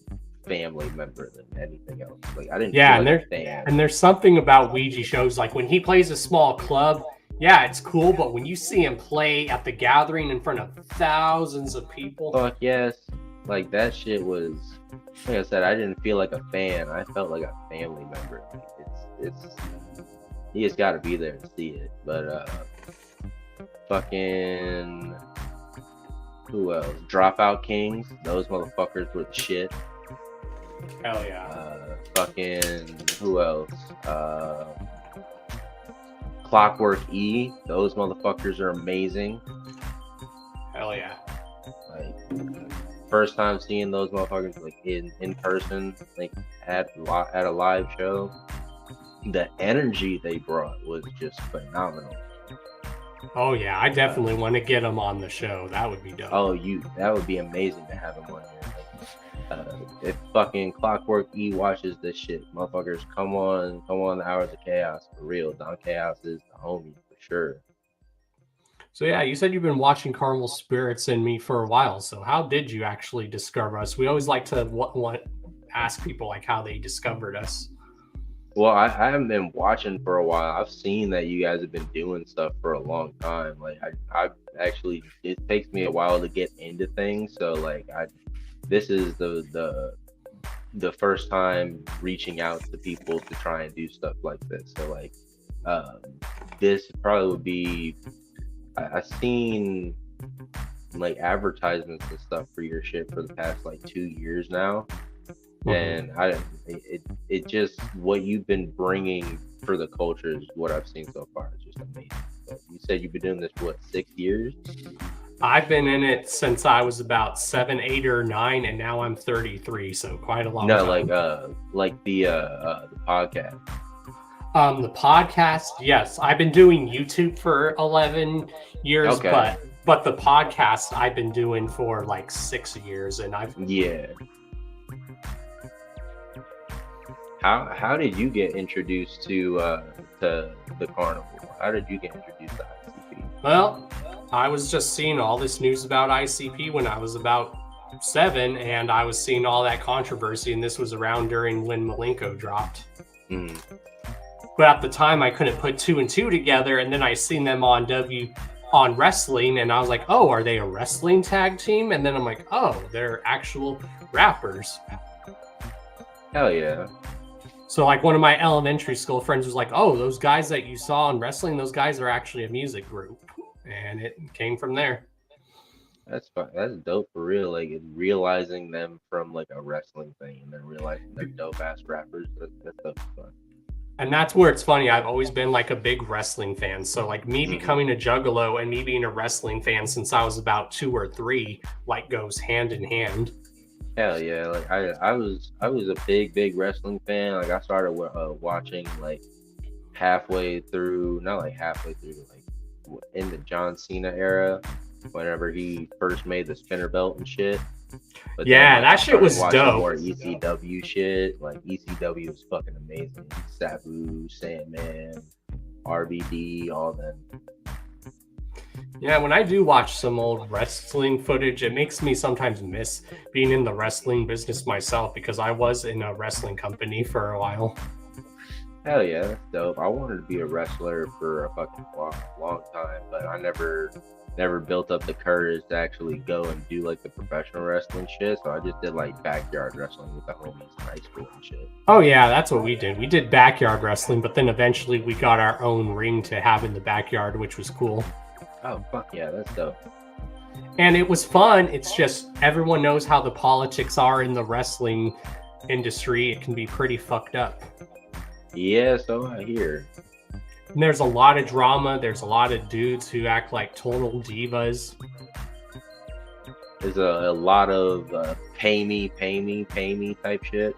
family member than anything else. Like I didn't. Yeah, feel like and there's something about Ouija shows, like when he plays a small club, yeah, it's cool, but when you see him play at the gathering in front of thousands of people, fuck yes, like that shit was. Like I said, I didn't feel like a fan. I felt like a family member. Like it's you just got to be there to see it. But fucking who else? Dropout Kings. Those motherfuckers were the shit. Hell yeah. Fucking who else? Clockwork E. Those motherfuckers are amazing. Hell yeah. Like first time seeing those motherfuckers like in person, like at a live show. The energy they brought was just phenomenal. Oh yeah, I definitely want to get him on the show. That would be dope. Oh, that would be amazing to have him on here. If fucking Clockwork E watches this shit, motherfuckers, come on the Hours of Chaos for real. Don Chaos is the homie for sure. So yeah, you said you've been watching Carnival Spirits and me for a while. So how did you actually discover us? We always like to ask people like how they discovered us. Well, I haven't been watching for a while. I've seen that you guys have been doing stuff for a long time. Like I actually, it takes me a while to get into things. So like this is the first time reaching out to people to try and do stuff like this. So like this probably would be, I've seen like advertisements and stuff for your shit for the past like 2 years now. And it just, what you've been bringing for the culture is what I've seen so far. It's just amazing. But you said you've been doing this for what, 6 years? I've been in it since I was about 7, 8, or 9, and now I'm 33, so quite a long time. No, like the podcast. The podcast, yes. I've been doing YouTube for 11 years, Okay. but the podcast I've been doing for like 6 years, and Yeah. How did you get introduced to the carnival? How did you get introduced to ICP? Well, I was just seeing all this news about ICP when I was about 7, and I was seeing all that controversy, and this was around during when Malenko dropped. Mm. But at the time, I couldn't put 2 and 2 together, and then I seen them on wrestling, and I was like, oh, are they a wrestling tag team? And then I'm like, oh, they're actual rappers. Hell yeah. So like one of my elementary school friends was like, oh, those guys that you saw in wrestling, those guys are actually a music group. And it came from there. That's fun. That's dope for real. Like realizing them from like a wrestling thing and then realizing they're dope ass rappers. That's fun. And that's where it's funny. I've always been like a big wrestling fan. So like me becoming a juggalo and me being a wrestling fan since I was about 2 or 3, like goes hand in hand. Hell yeah. Like I was a big wrestling fan. Like I started watching like halfway through, not like halfway through, like in the John Cena era, whenever he first made the spinner belt and shit. But yeah, then, like, that shit was dope. More ECW shit. Like ECW was fucking amazing. Sabu, Sandman, RVD, all them. Yeah, when I do watch some old wrestling footage, it makes me sometimes miss being in the wrestling business myself, because I was in a wrestling company for a while. Hell yeah, that's dope. I wanted to be a wrestler for a fucking long time, but I never built up the courage to actually go and do like the professional wrestling shit. So I just did like backyard wrestling with the homies in high school and shit. Oh yeah, that's what we did. We did backyard wrestling, but then eventually we got our own ring to have in the backyard, which was cool. Oh fuck yeah, that's dope. And it was fun. It's just everyone knows how the politics are in the wrestling industry. It can be pretty fucked up. Yeah, so I hear. And there's a lot of drama. There's a lot of dudes who act like total divas. There's a lot of pay me type shit.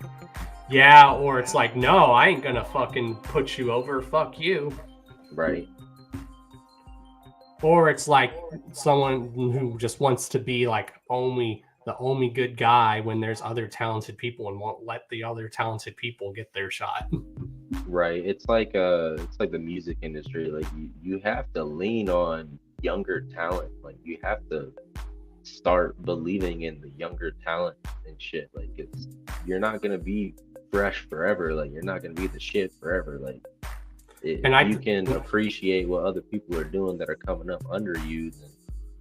Yeah, or it's like, no, I ain't gonna fucking put you over. Fuck you. Right. Or it's like someone who just wants to be like the only good guy when there's other talented people and won't let the other talented people get their shot. Right. It's like the music industry. Like you have to lean on younger talent. Like you have to start believing in the younger talent and shit. Like you're not gonna be fresh forever. Like you're not gonna be the shit forever. Like if you can appreciate what other people are doing that are coming up under you, then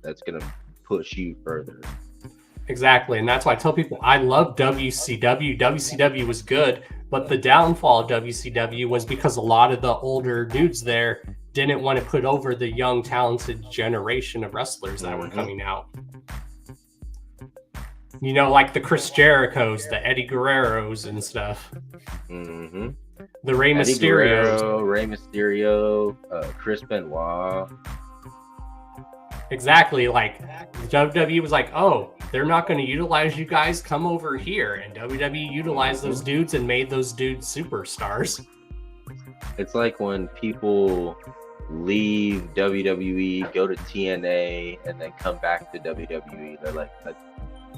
that's gonna push you further. Exactly, and that's why I tell people I love WCW. WCW was good, but the downfall of WCW was because a lot of the older dudes there didn't want to put over the young, talented generation of wrestlers that were coming out. You know, like the Chris Jerichos, the Eddie Guerreros and stuff. Mm-hmm. The Rey Mysterios. Rey Mysterio, Chris Benoit. Exactly. Like WWE was like, oh, they're not going to utilize you guys. Come over here. And WWE utilized those dudes and made those dudes superstars. It's like when people leave WWE, go to TNA, and then come back to WWE. They're like a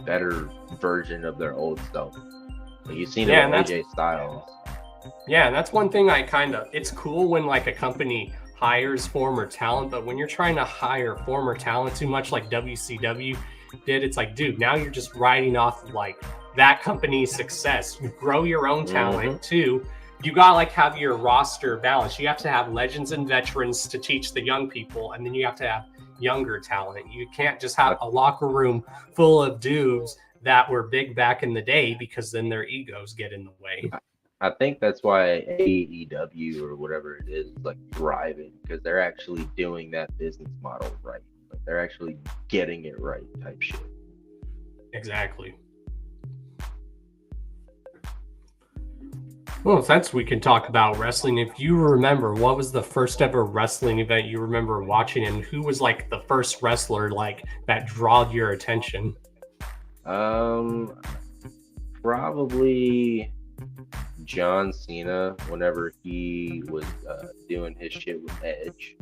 better version of their old self. Like you've seen it with AJ Styles. Yeah, and that's one thing it's cool when like a company hires former talent, but when you're trying to hire former talent too much like WCW did, it's like, dude, now you're just riding off of like that company's success. You grow your own talent too. You gotta like have your roster balanced. You have to have legends and veterans to teach the young people, and then you have to have younger talent. You can't just have a locker room full of dudes that were big back in the day, because then their egos get in the way. I think that's why AEW or whatever it is like thriving, because they're actually doing that business model right. Like they're actually getting it right type shit. Exactly. Well, since we can talk about wrestling, if you remember, what was the first ever wrestling event you remember watching, and who was like the first wrestler like that drawed your attention? Probably John Cena whenever he was doing his shit with Edge.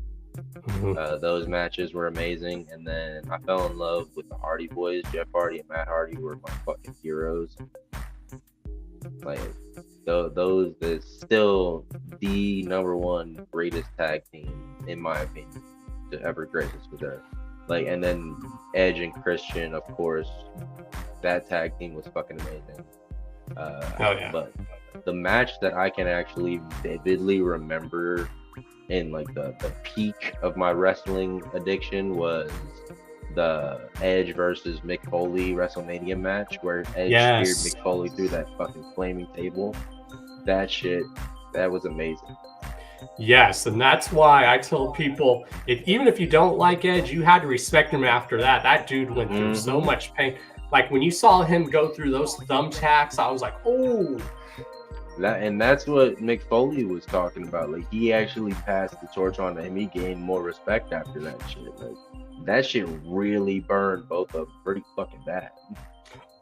Those matches were amazing, and then I fell in love with the Hardy Boys. Jeff Hardy and Matt Hardy were my fucking heroes. Like those is still the number one greatest tag team in my opinion to ever grace us with that. Like, and then Edge and Christian, of course, that tag team was fucking amazing. But the match that I can actually vividly remember in like the peak of my wrestling addiction was the Edge versus Mick Foley WrestleMania match, where Edge steered Mick Foley through that fucking flaming table. That shit, that was amazing. Yes, and that's why I tell people, even if you don't like Edge, you had to respect him after that. That dude went through so much pain. Like when you saw him go through those thumbtacks, I was like, oh. And that's what Mick Foley was talking about. Like he actually passed the torch on to him. He gained more respect after that shit. Like that shit really burned both of them pretty fucking bad.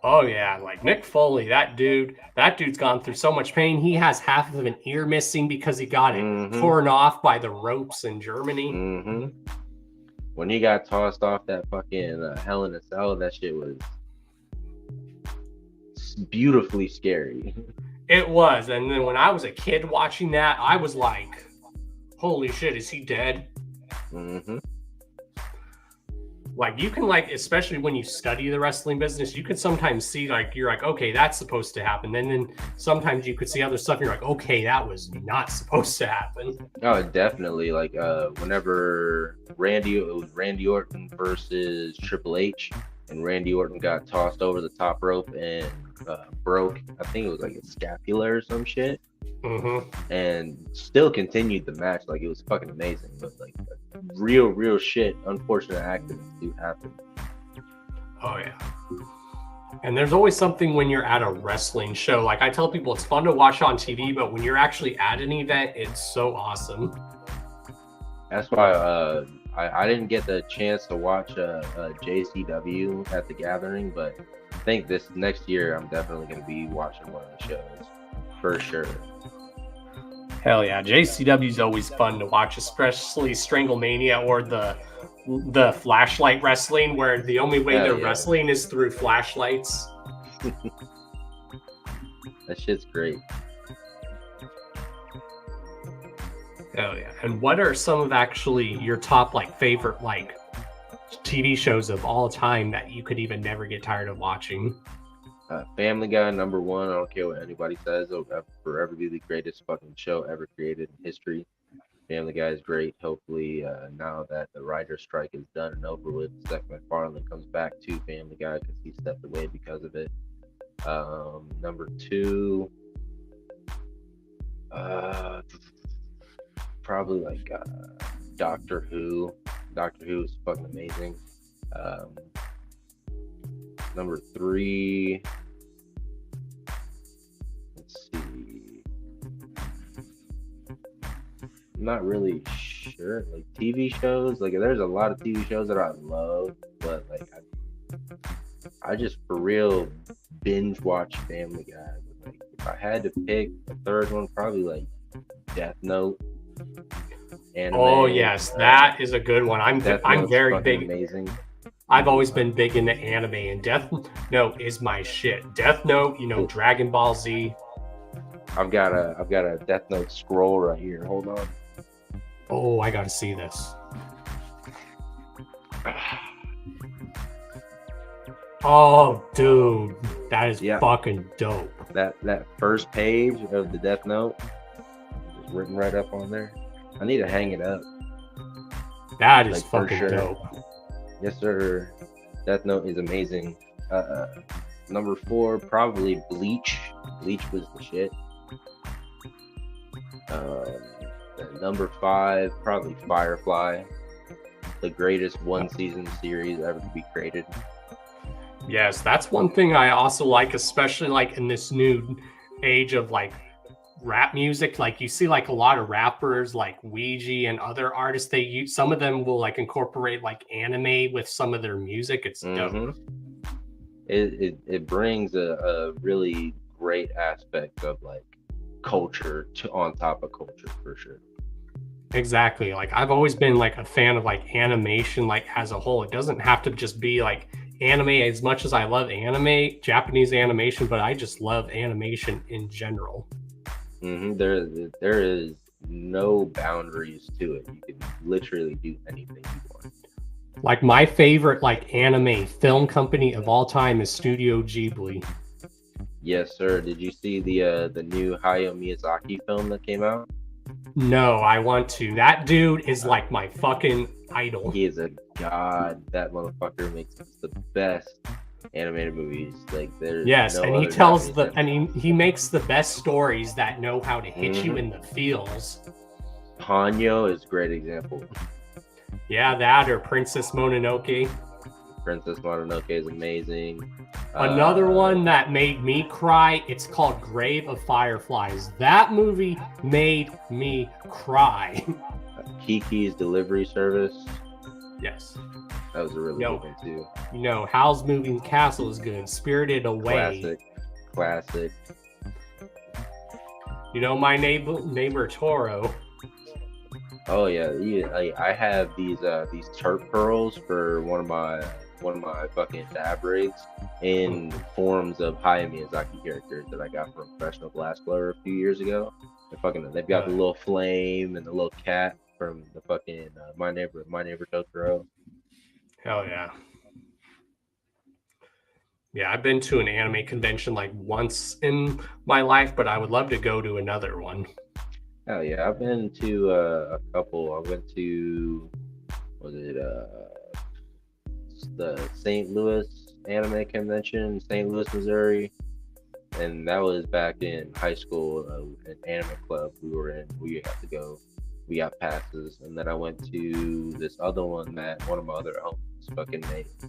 Oh yeah, like Mick Foley, that dude's gone through so much pain. He has half of an ear missing because he got it torn off by the ropes in Germany. When he got tossed off that fucking Hell in a Cell, that shit was beautifully scary. It was, and then when I was a kid watching that, I was like, holy shit, is he dead? Like you can like, especially when you study the wrestling business, you can sometimes see like, you're like, okay, that's supposed to happen. And then sometimes you could see other stuff and you're like, okay, that was not supposed to happen. Oh, definitely. Like whenever Randy Orton versus Triple H, and Randy Orton got tossed over the top rope and broke, I think it was like a scapula or some shit. And still continued the match. Like it was fucking amazing. But like real shit, unfortunate accidents do happen. Oh yeah. And there's always something when you're at a wrestling show. Like I tell people, it's fun to watch on TV, but when you're actually at an event, it's so awesome. That's why I didn't get the chance to watch JCW at the Gathering, but I think this next year I'm definitely going to be watching one of the shows for sure. Hell yeah, JCW is always fun to watch, especially Stranglemania or the flashlight wrestling, where the only way they're wrestling is through flashlights. That shit's great. Hell yeah. And what are some of actually your top like favorite like TV shows of all time that you could even never get tired of watching? Family Guy, number one. I don't care what anybody says. It'll forever be the greatest fucking show ever created in history. Family Guy is great. Hopefully, now that the writer's strike is done and over with, Seth MacFarlane comes back to Family Guy because he stepped away because of it. Number two, probably like Doctor Who. Doctor Who is fucking amazing. Number three, let's see. I'm not really sure. Like TV shows, like there's a lot of TV shows that I love, but like I just for real binge watch Family Guy. Like if I had to pick a third one, probably like Death Note. anime. Oh yes, that is a good one. I'm Death I'm Note's very fucking big. amazing. I've always been big into anime, and Death Note is my shit. Death Note, Dragon Ball Z. I've got a Death Note scroll right here. Hold on. Oh, I gotta see this. Oh, dude, that is fucking dope. That first page of the Death Note is written right up on there. I need to hang it up. That is fucking dope. Yes, sir. Death Note is amazing. Number 4, probably Bleach. Bleach was the shit. Number 5, probably Firefly. The greatest one-season series ever to be created. Yes, that's one thing I also like, especially like in this new age of like rap music. Like you see like a lot of rappers like Ouija and other artists, they use, some of them will like incorporate like anime with some of their music. It's dope. It brings a really great aspect of like culture on top of culture for sure. Exactly. Like I've always been like a fan of like animation like as a whole. It doesn't have to just be like anime. As much as I love anime, Japanese animation, but I just love animation in general. There is no boundaries to it. You can literally do anything you want. Like my favorite like anime film company of all time is Studio Ghibli. Yes, sir. Did you see the new Hayao Miyazaki film that came out? No, I want to. That dude is like my fucking idol. He is a god. That motherfucker makes the best animated movies. Like there's and he tells he makes the best stories that know how to hit you in the feels. Hanyo is a great example. Yeah, that or Princess Mononoke. Princess Mononoke is amazing. Another one that made me cry, it's called Grave of Fireflies. That movie made me cry. Kiki's Delivery Service. Yes. That was a really good one too. Howl's Moving Castle is good. Spirited Away. Classic. My neighbor Toro. Oh yeah, I have these turp pearls for one of my fucking dab rigs in forms of Hayao Miyazaki characters that I got from a professional glassblower a few years ago. They've got the little flame and the little cat from the fucking My Neighbor Totoro. Hell yeah. Yeah, I've been to an anime convention like once in my life, but I would love to go to another one. Hell yeah, I've been to a couple. I went to, the St. Louis Anime Convention in St. Louis, Missouri. And that was back in high school, an anime club we were in. We had to go. We got passes. And then I went to this other one that one of my other homies fucking made. I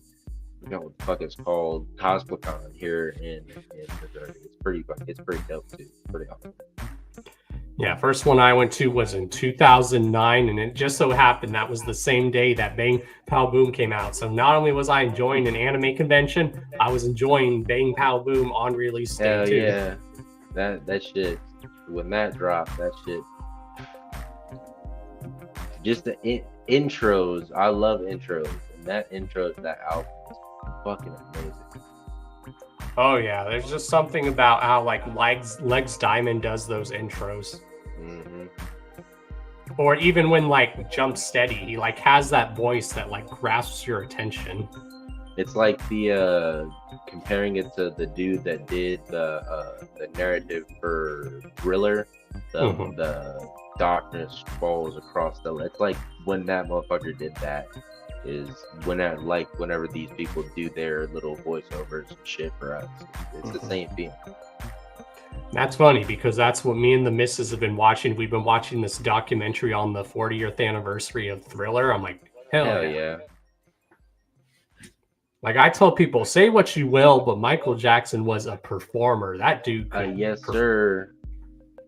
forgot what the fuck it's called. Cosplicon here in Missouri. It's pretty dope too. Pretty awesome. Yeah, first one I went to was in 2009, and it just so happened that was the same day that Bang Pow Boom came out. So not only was I enjoying an anime convention, I was enjoying Bang Pow Boom on release day Hell too. Yeah, that shit. When that dropped, that shit. Just the intros. I love intros, and that intro to that album is fucking amazing. Oh yeah, there's just something about how like Legs Diamond does those intros. Or even when like Jump Steady, he like has that voice that like grasps your attention. It's like the comparing it to the dude that did the narrative for Thriller, the darkness falls across the. It's like when that motherfucker did that. Is whenever these people do their little voiceovers and shit for us, it's the same feeling. That's funny because that's what me and the missus have been watching. We've been watching this documentary on the 40th anniversary of Thriller. I'm like, hell yeah. Like I tell people, say what you will, but Michael Jackson was a performer. That dude could yes sir,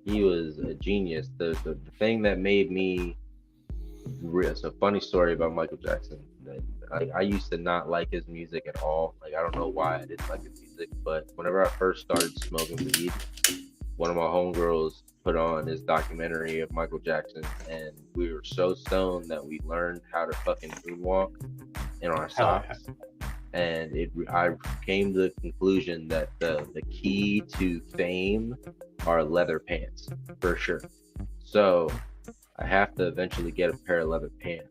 he was a genius. The thing that made me it's a funny story about Michael Jackson. I used to not like his music at all. Like I don't know why I didn't like his music, but whenever I first started smoking weed, one of my homegirls put on this documentary of Michael Jackson, and we were so stoned that we learned how to fucking moonwalk in our socks. And I came to the conclusion that the key to fame are leather pants, for sure. So I have to eventually get a pair of leather pants.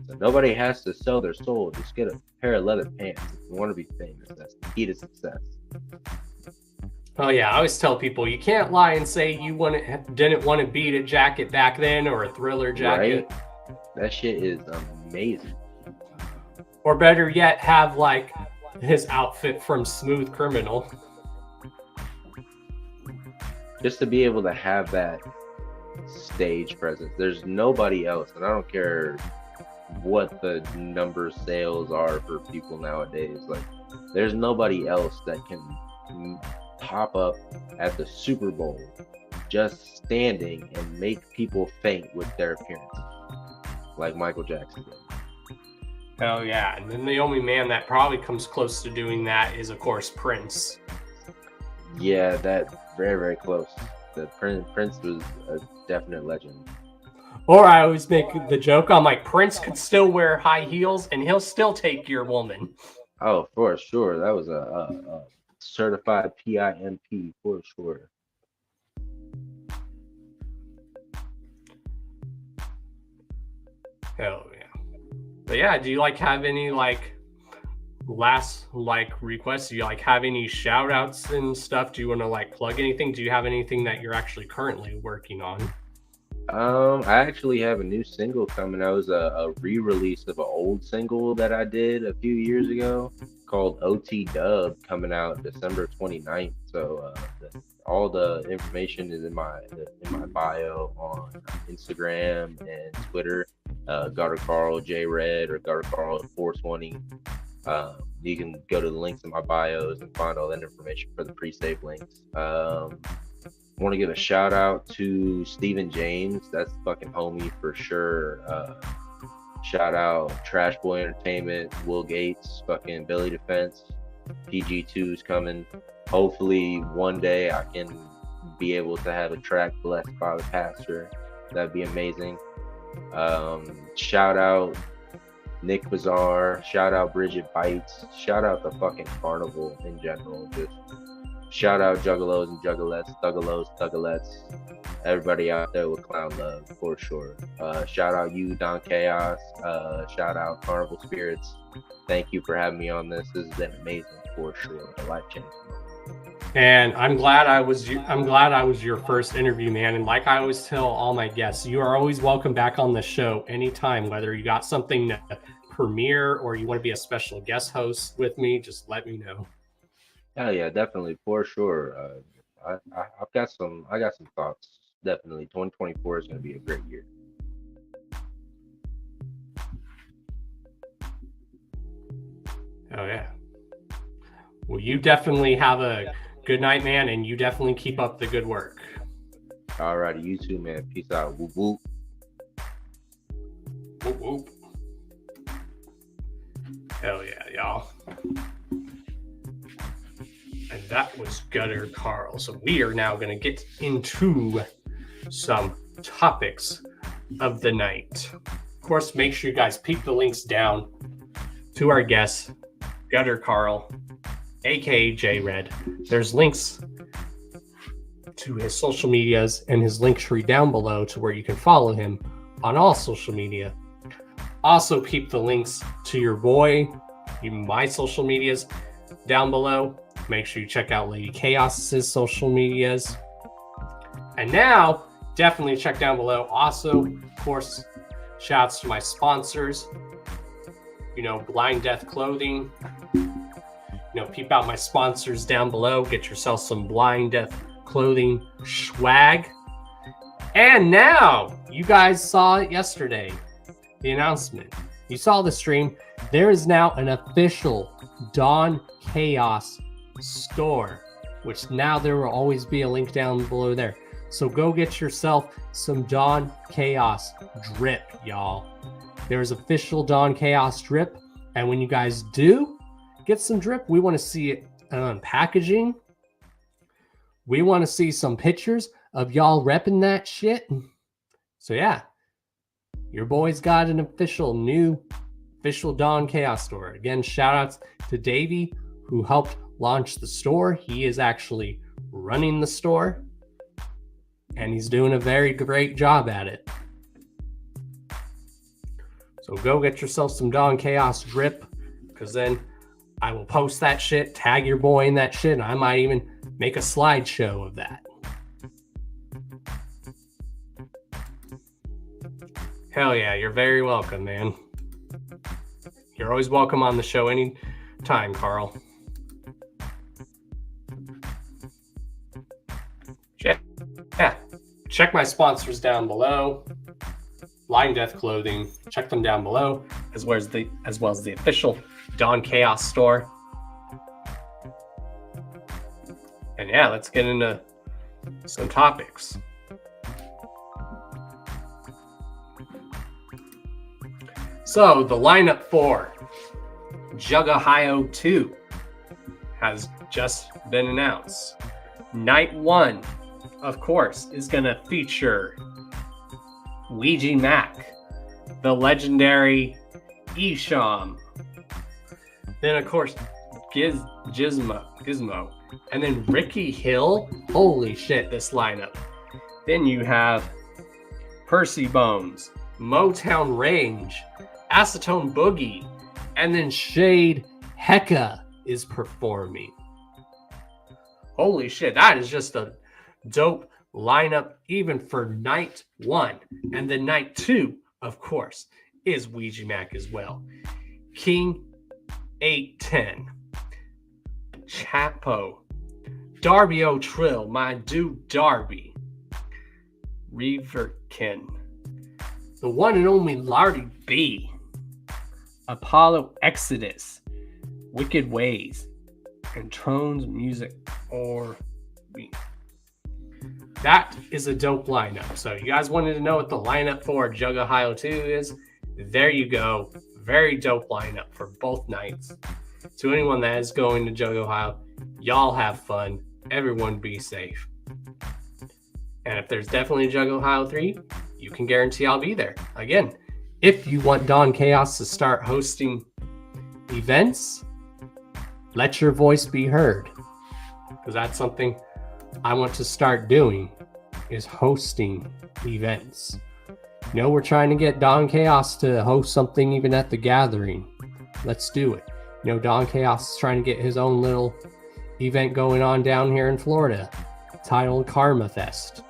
So nobody has to sell their soul. Just get a pair of leather pants if you want to be famous. That's the key to success. Oh yeah, I always tell people you can't lie and say you didn't want to beat a jacket back then or a Thriller jacket. Right? That shit is amazing. Or better yet, have like his outfit from Smooth Criminal. Just to be able to have that stage presence. There's nobody else, and I don't care what the number sales are for people nowadays. Like, there's nobody else that can pop up at the Super Bowl just standing and make people faint with their appearance, like Michael Jackson did. Oh yeah, and then the only man that probably comes close to doing that is, of course, Prince. Yeah, that very, very close. The Prince was a definite legend. Or I always make the joke, I'm like, Prince could still wear high heels and he'll still take your woman. Oh, for sure. That was a certified PIMP, for sure. Hell yeah. But yeah, do you like have any like last like requests? Do you like have any shout outs and stuff? Do you want to like plug anything? Do you have anything that you're actually currently working on? I actually have a new single coming out. It was a re-release of an old single that I did a few years ago called OT Dub, coming out December 29th. So all the information is in my bio on Instagram and Twitter. Gutter Karl, JRed, or Gutter Karl 420. You can go to the links in my bios and find all that information for the pre-save links. I want to give a shout out to Stephen James. That's fucking homie for sure. Shout out Trash Boy Entertainment, Will Gates, fucking Billy Defense. PG2's coming. Hopefully one day I can be able to have a track blessed by the pastor. That'd be amazing. Shout out Nick Bazaar. Shout out Bridget Bites. Shout out the fucking carnival in general. Just shout out Juggalos and Juggalettes, Thuggalettes, everybody out there with clown love, for sure. Shout out you, Don Chaos. Shout out Carnival Spirits. Thank you for having me on this. This has been amazing, for sure. A life changing. And I'm glad I was your first interview, man. And like I always tell all my guests, you are always welcome back on the show anytime. Whether you got something to premiere or you want to be a special guest host with me, just let me know. Hell yeah, definitely, for sure. I got some thoughts. Definitely, 2024 is going to be a great year. Oh yeah. Well, you definitely have a good night, man, and you definitely keep up the good work. All righty, you too, man. Peace out. Whoop whoop. Whoop whoop. Hell yeah, y'all. And that was Gutter Karl. So we are now going to get into some topics of the night. Of course, make sure you guys peek the links down to our guest, Gutter Karl, aka JRed. There's links to his social medias and his link tree down below to where you can follow him on all social media. Also, peep the links to your boy, my social medias down below. Make sure you check out Lady Chaos's social medias. And now, definitely check down below. Also, of course, shouts to my sponsors. You know, Blind Death Clothing. You know, peep out my sponsors down below. Get yourself some Blind Death Clothing swag. And now, you guys saw it yesterday. The announcement. You saw the stream. There is now an official Don Chaos store, which now there will always be a link down below there. So go get yourself some Don Chaos drip, y'all. There's official Don Chaos drip, and when you guys do get some drip, we want to see it on packaging. We want to see some pictures of y'all repping that shit. So yeah, your boy's got an official Dawn Chaos store. Again, shout outs to Davey, who helped launch the store. He is actually running the store, and he's doing a very great job at it. So go get yourself some Dawn Chaos drip, because then I will post that shit, tag your boy in that shit, and I might even make a slideshow of that. Hell yeah, you're very welcome, man. You're always welcome on the show anytime, Karl. Yeah, check my sponsors down below. Lying Death Clothing, check them down below, as well as the official Dawn Chaos store. And yeah, let's get into some topics. So the lineup for Jug Ohio 2 has just been announced. Night 1, of course, is going to feature Ouija Mac, the legendary Esham. Then, of course, Gizmo. And then Ricky Hill. Holy shit, this lineup. Then you have Percy Bones, Motown Range, Acetone Boogie, and then Shade Hecka is performing. Holy shit, that is just a dope lineup even for night 1. And then night 2, of course, is Ouija Mac as well. King 810, Chapo, Darby O'Trill, my dude Darby, Reverkin, the one and only Lardy B, Apollo Exodus, Wicked Ways, and Trone's Music or Me. That is a dope lineup. So you guys wanted to know what the lineup for Jug Ohio 2 is? There you go. Very dope lineup for both nights. To anyone that is going to Jug Ohio, y'all have fun. Everyone be safe. And if there's definitely a Jug Ohio 3, you can guarantee I'll be there. Again, if you want Dawn Chaos to start hosting events, let your voice be heard. Because that's something I want to start doing, is hosting events. You know, we're trying to get Dawn Chaos to host something even at the gathering. Let's do it. You know, Dawn Chaos is trying to get his own little event going on down here in Florida, titled Karma Fest.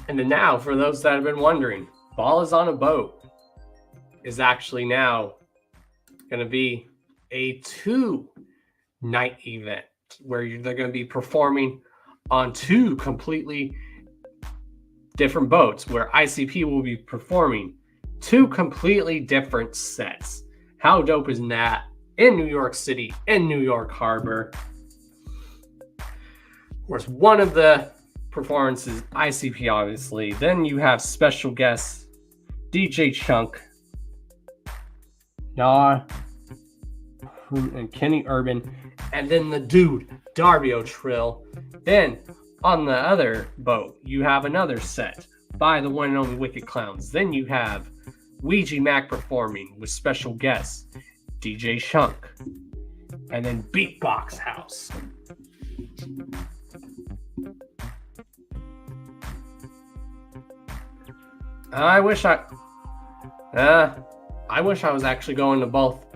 And then now, for those that have been wondering, Ball is on a Boat is actually now going to be a 2-night event where they're going to be performing on 2 completely different boats, where ICP will be performing 2 completely different sets. How dope is that? In New York City, in New York Harbor. Of course, one of the performances, ICP, obviously. Then you have special guests, DJ Chunk, Nah, and Kenny Urban, and then the dude, Darby O'Trill. Then on the other boat, you have another set by the one and only Wicked Clowns. Then you have Ouija Mac performing with special guests, DJ Chunk, and then Beatbox House. I wish I was actually going to both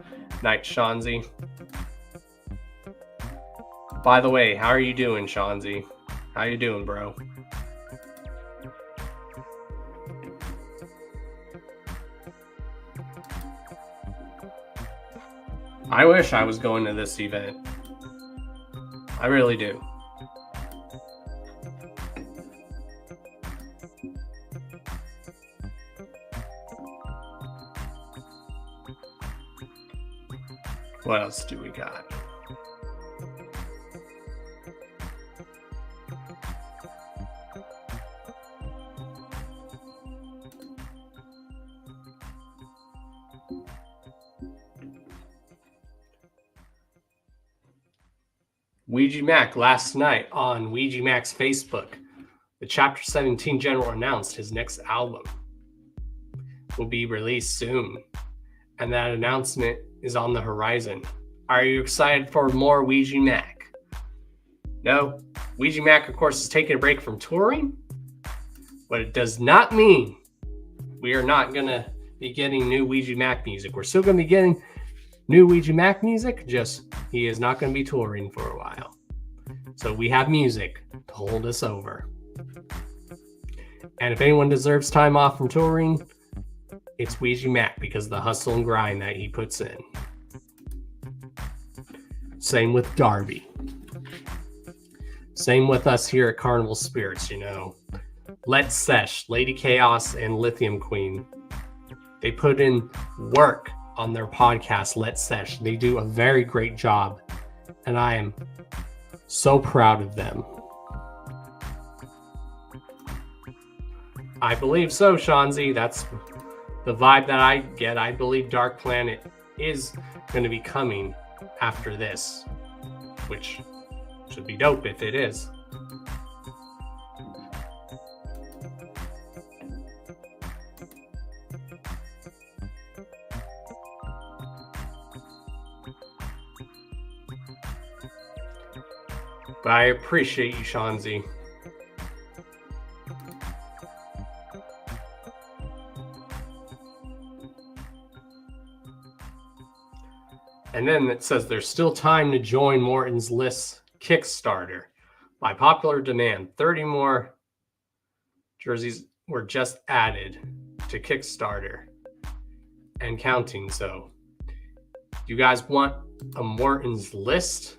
nights, Shanzi. By the way, how are you doing, Shanzi? How you doing, bro? I wish I was going to this event. I really do. What else do we got? Ouija Mac last night on Ouija Mac's Facebook. The Chapter 17 General announced his next album will be released soon, and that announcement is on the horizon. Are you excited for more Ouija Mac? No, Ouija Mac, of course, is taking a break from touring, but it does not mean we are not going to be getting new Ouija Mac music. We're still going to be getting new Ouija Mac music, just he is not going to be touring for a while. So we have music to hold us over. And if anyone deserves time off from touring, it's Ouija Mac, because of the hustle and grind that he puts in. Same with Darby. Same with us here at Carnival Spirits, you know. Let's Sesh, Lady Chaos, and Lithium Queen. They put in work on their podcast, Let's Sesh. They do a very great job, and I am so proud of them. I believe so, Shanzi. That's the vibe that I get. I believe Dark Planet is going to be coming after this, which should be dope if it is. But I appreciate you, Shanzi. And then it says there's still time to join Morton's List Kickstarter. By popular demand, 30 more jerseys were just added to Kickstarter and counting. So, you guys want a Morton's List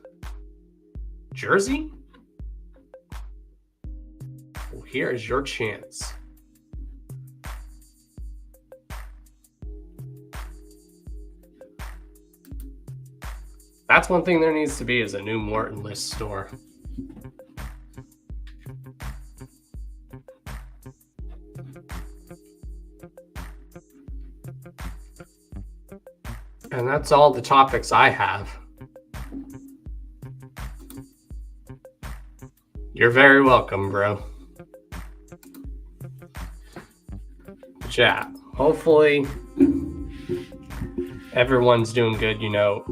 jersey? Well, here is your chance. That's one thing there needs to be, is a new Morton List store. And that's all the topics I have. You're very welcome, bro. Yeah, hopefully everyone's doing good, you know.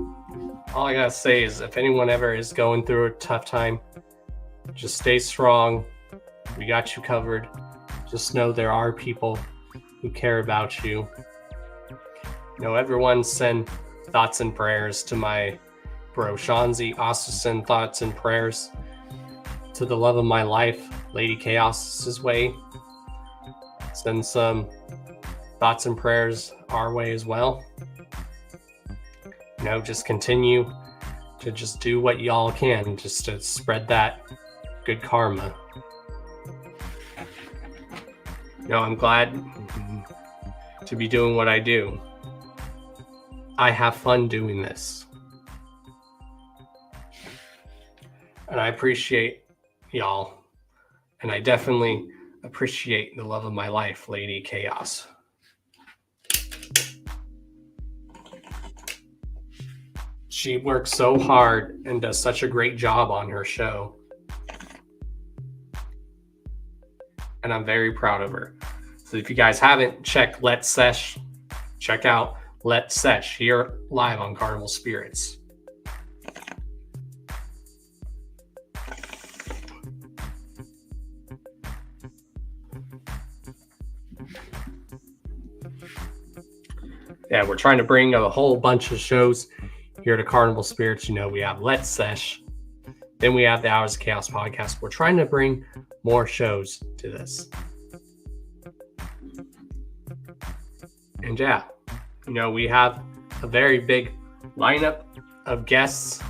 All I gotta say is, if anyone ever is going through a tough time, just stay strong. We got you covered. Just know there are people who care about you. You know, everyone send thoughts and prayers to my bro Shanzi. Also send thoughts and prayers to the love of my life, Lady Chaos's way. Send some thoughts and prayers our way as well. You know, just continue to just do what y'all can, just to spread that good karma. You know, I'm glad to be doing what I do. I have fun doing this. And I appreciate y'all. And I definitely appreciate the love of my life, Lady Chaos. She works so hard and does such a great job on her show. And I'm very proud of her. So if you guys haven't checked Let's Sesh, check out Let's Sesh here live on Carnival Spirits. Yeah, we're trying to bring a whole bunch of shows here to Carnival Spirits. You know, we have Let's Sesh, then we have the Hours of Chaos podcast. We're trying to bring more shows to this. And yeah, you know, we have a very big lineup of guests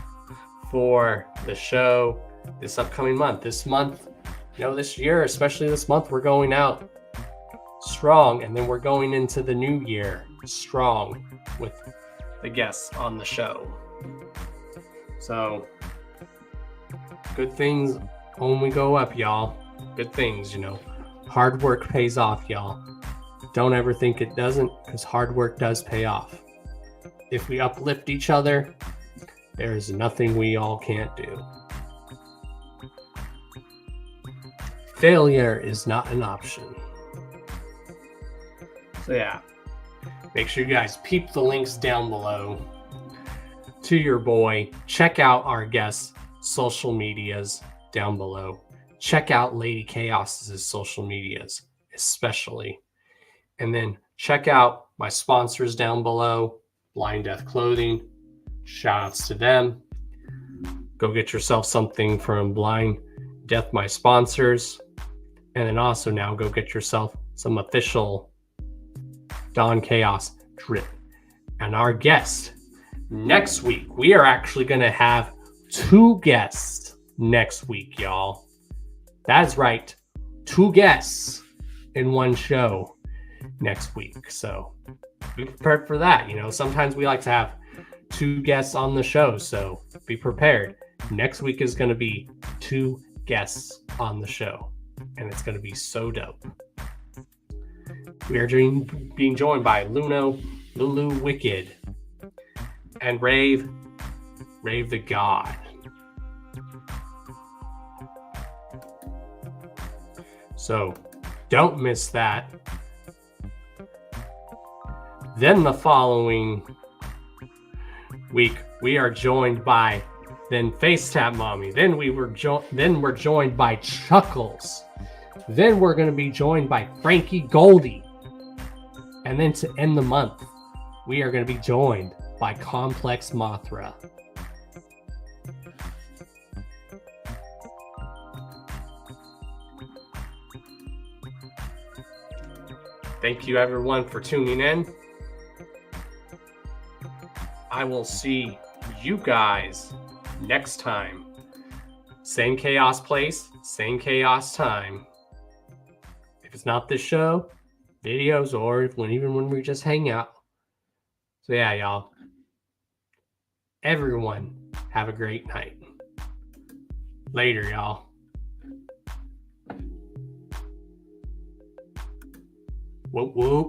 for the show this upcoming month. This month, you know, this year, especially this month, we're going out strong, and then we're going into the new year strong with the guests on the show. So, good things only go up, y'all. Good things, Hard work pays off, y'all. Don't ever think it doesn't, because hard work does pay off. If we uplift each other, there is nothing we all can't do. Failure is not an option. So yeah, make sure you guys peep the links down below to your boy. Check out our guests' social medias down below. Check out Lady Chaos's social medias, especially. And then check out my sponsors down below, Blind Death Clothing. Shout outs to them. Go get yourself something from Blind Death, my sponsors. And then also now go get yourself some official Don Chaos drip. And our guest next week, we are actually going to have 2 guests next week, y'all. That's right. 2 guests in one show next week. So be prepared for that. Sometimes we like to have 2 guests on the show. So be prepared. Next week is going to be 2 guests on the show. And it's going to be so dope. We are being joined by Lulu Wicked, and Rave the God. So don't miss that. Then the following week, we are joined by FaceTap Mommy. Then we're joined by Chuckles. Then we're going to be joined by Frankie Goldie. And then to end the month, we are going to be joined by Complex Mothra. Thank you everyone for tuning in. I will see you guys next time. Same chaos place, same chaos time. If it's not this show, videos, or even when we just hang out. So yeah, y'all. Everyone, have a great night. Later, y'all. Whoop whoop.